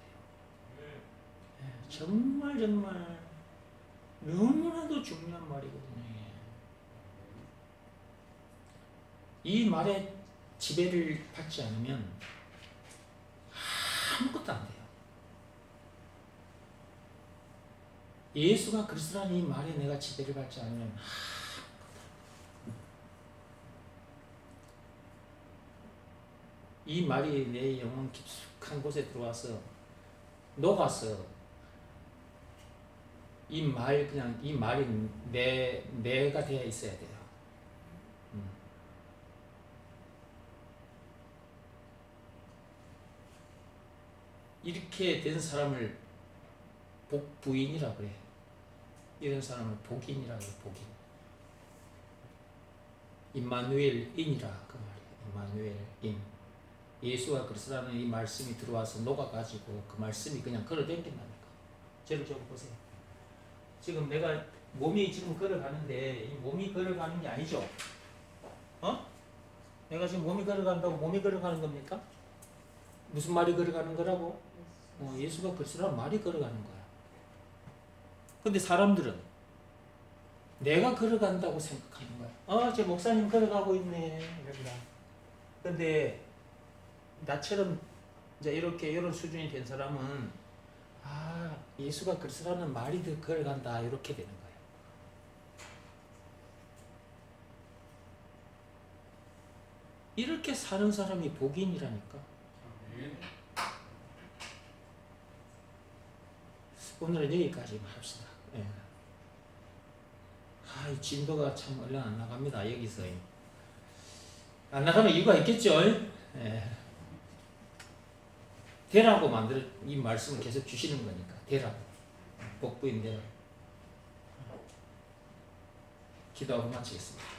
정말 너무나도 중요한 말이거든요. 이 말에 지배를 받지 않으면 아무것도 안 돼요. 예수가 그리스도라는 이 말에 내가 지배를 받지 않으면 이 말이 내 영혼 깊숙한 곳에 들어와서 녹아서 이 말이 내가 되어 있어야 돼요. 이렇게 된 사람을 복부인이라 그래. 이런 사람을 복인이라 그래. 복인. 임마누엘인이라 그 말이에요. 임마누엘인. 예수가 그리스도라는 이 말씀이 들어와서 녹아가지고 그 말씀이 그냥 걸어댕긴다니까. 저를 좀 보세요. 지금 내가 몸이 지금 걸어가는데 이 몸이 걸어가는 게 아니죠? 내가 지금 몸이 걸어간다고 몸이 걸어가는 겁니까? 무슨 말이 걸어가는 거라고? 예수가 그리스도라는 말이 걸어가는 거야. 근데 사람들은 내가 걸어간다고 생각하는 거야. 저 목사님 걸어가고 있네. 이런다. 근데 나처럼 이제 이런 수준이 된 사람은 예수가 그리스도라는 말이 걸어간다 이렇게 되는 거예요. 이렇게 사는 사람이 복인이라니까. 오늘은 여기까지만 합시다. 예. 이 진도가 참 얼른 안 나갑니다. 여기서 안 나가는 이유가 있겠죠. 예. 되라고 이 말씀을 계속 주시는 거니까 되라고. 복부인 되라고. 기도하고 마치겠습니다.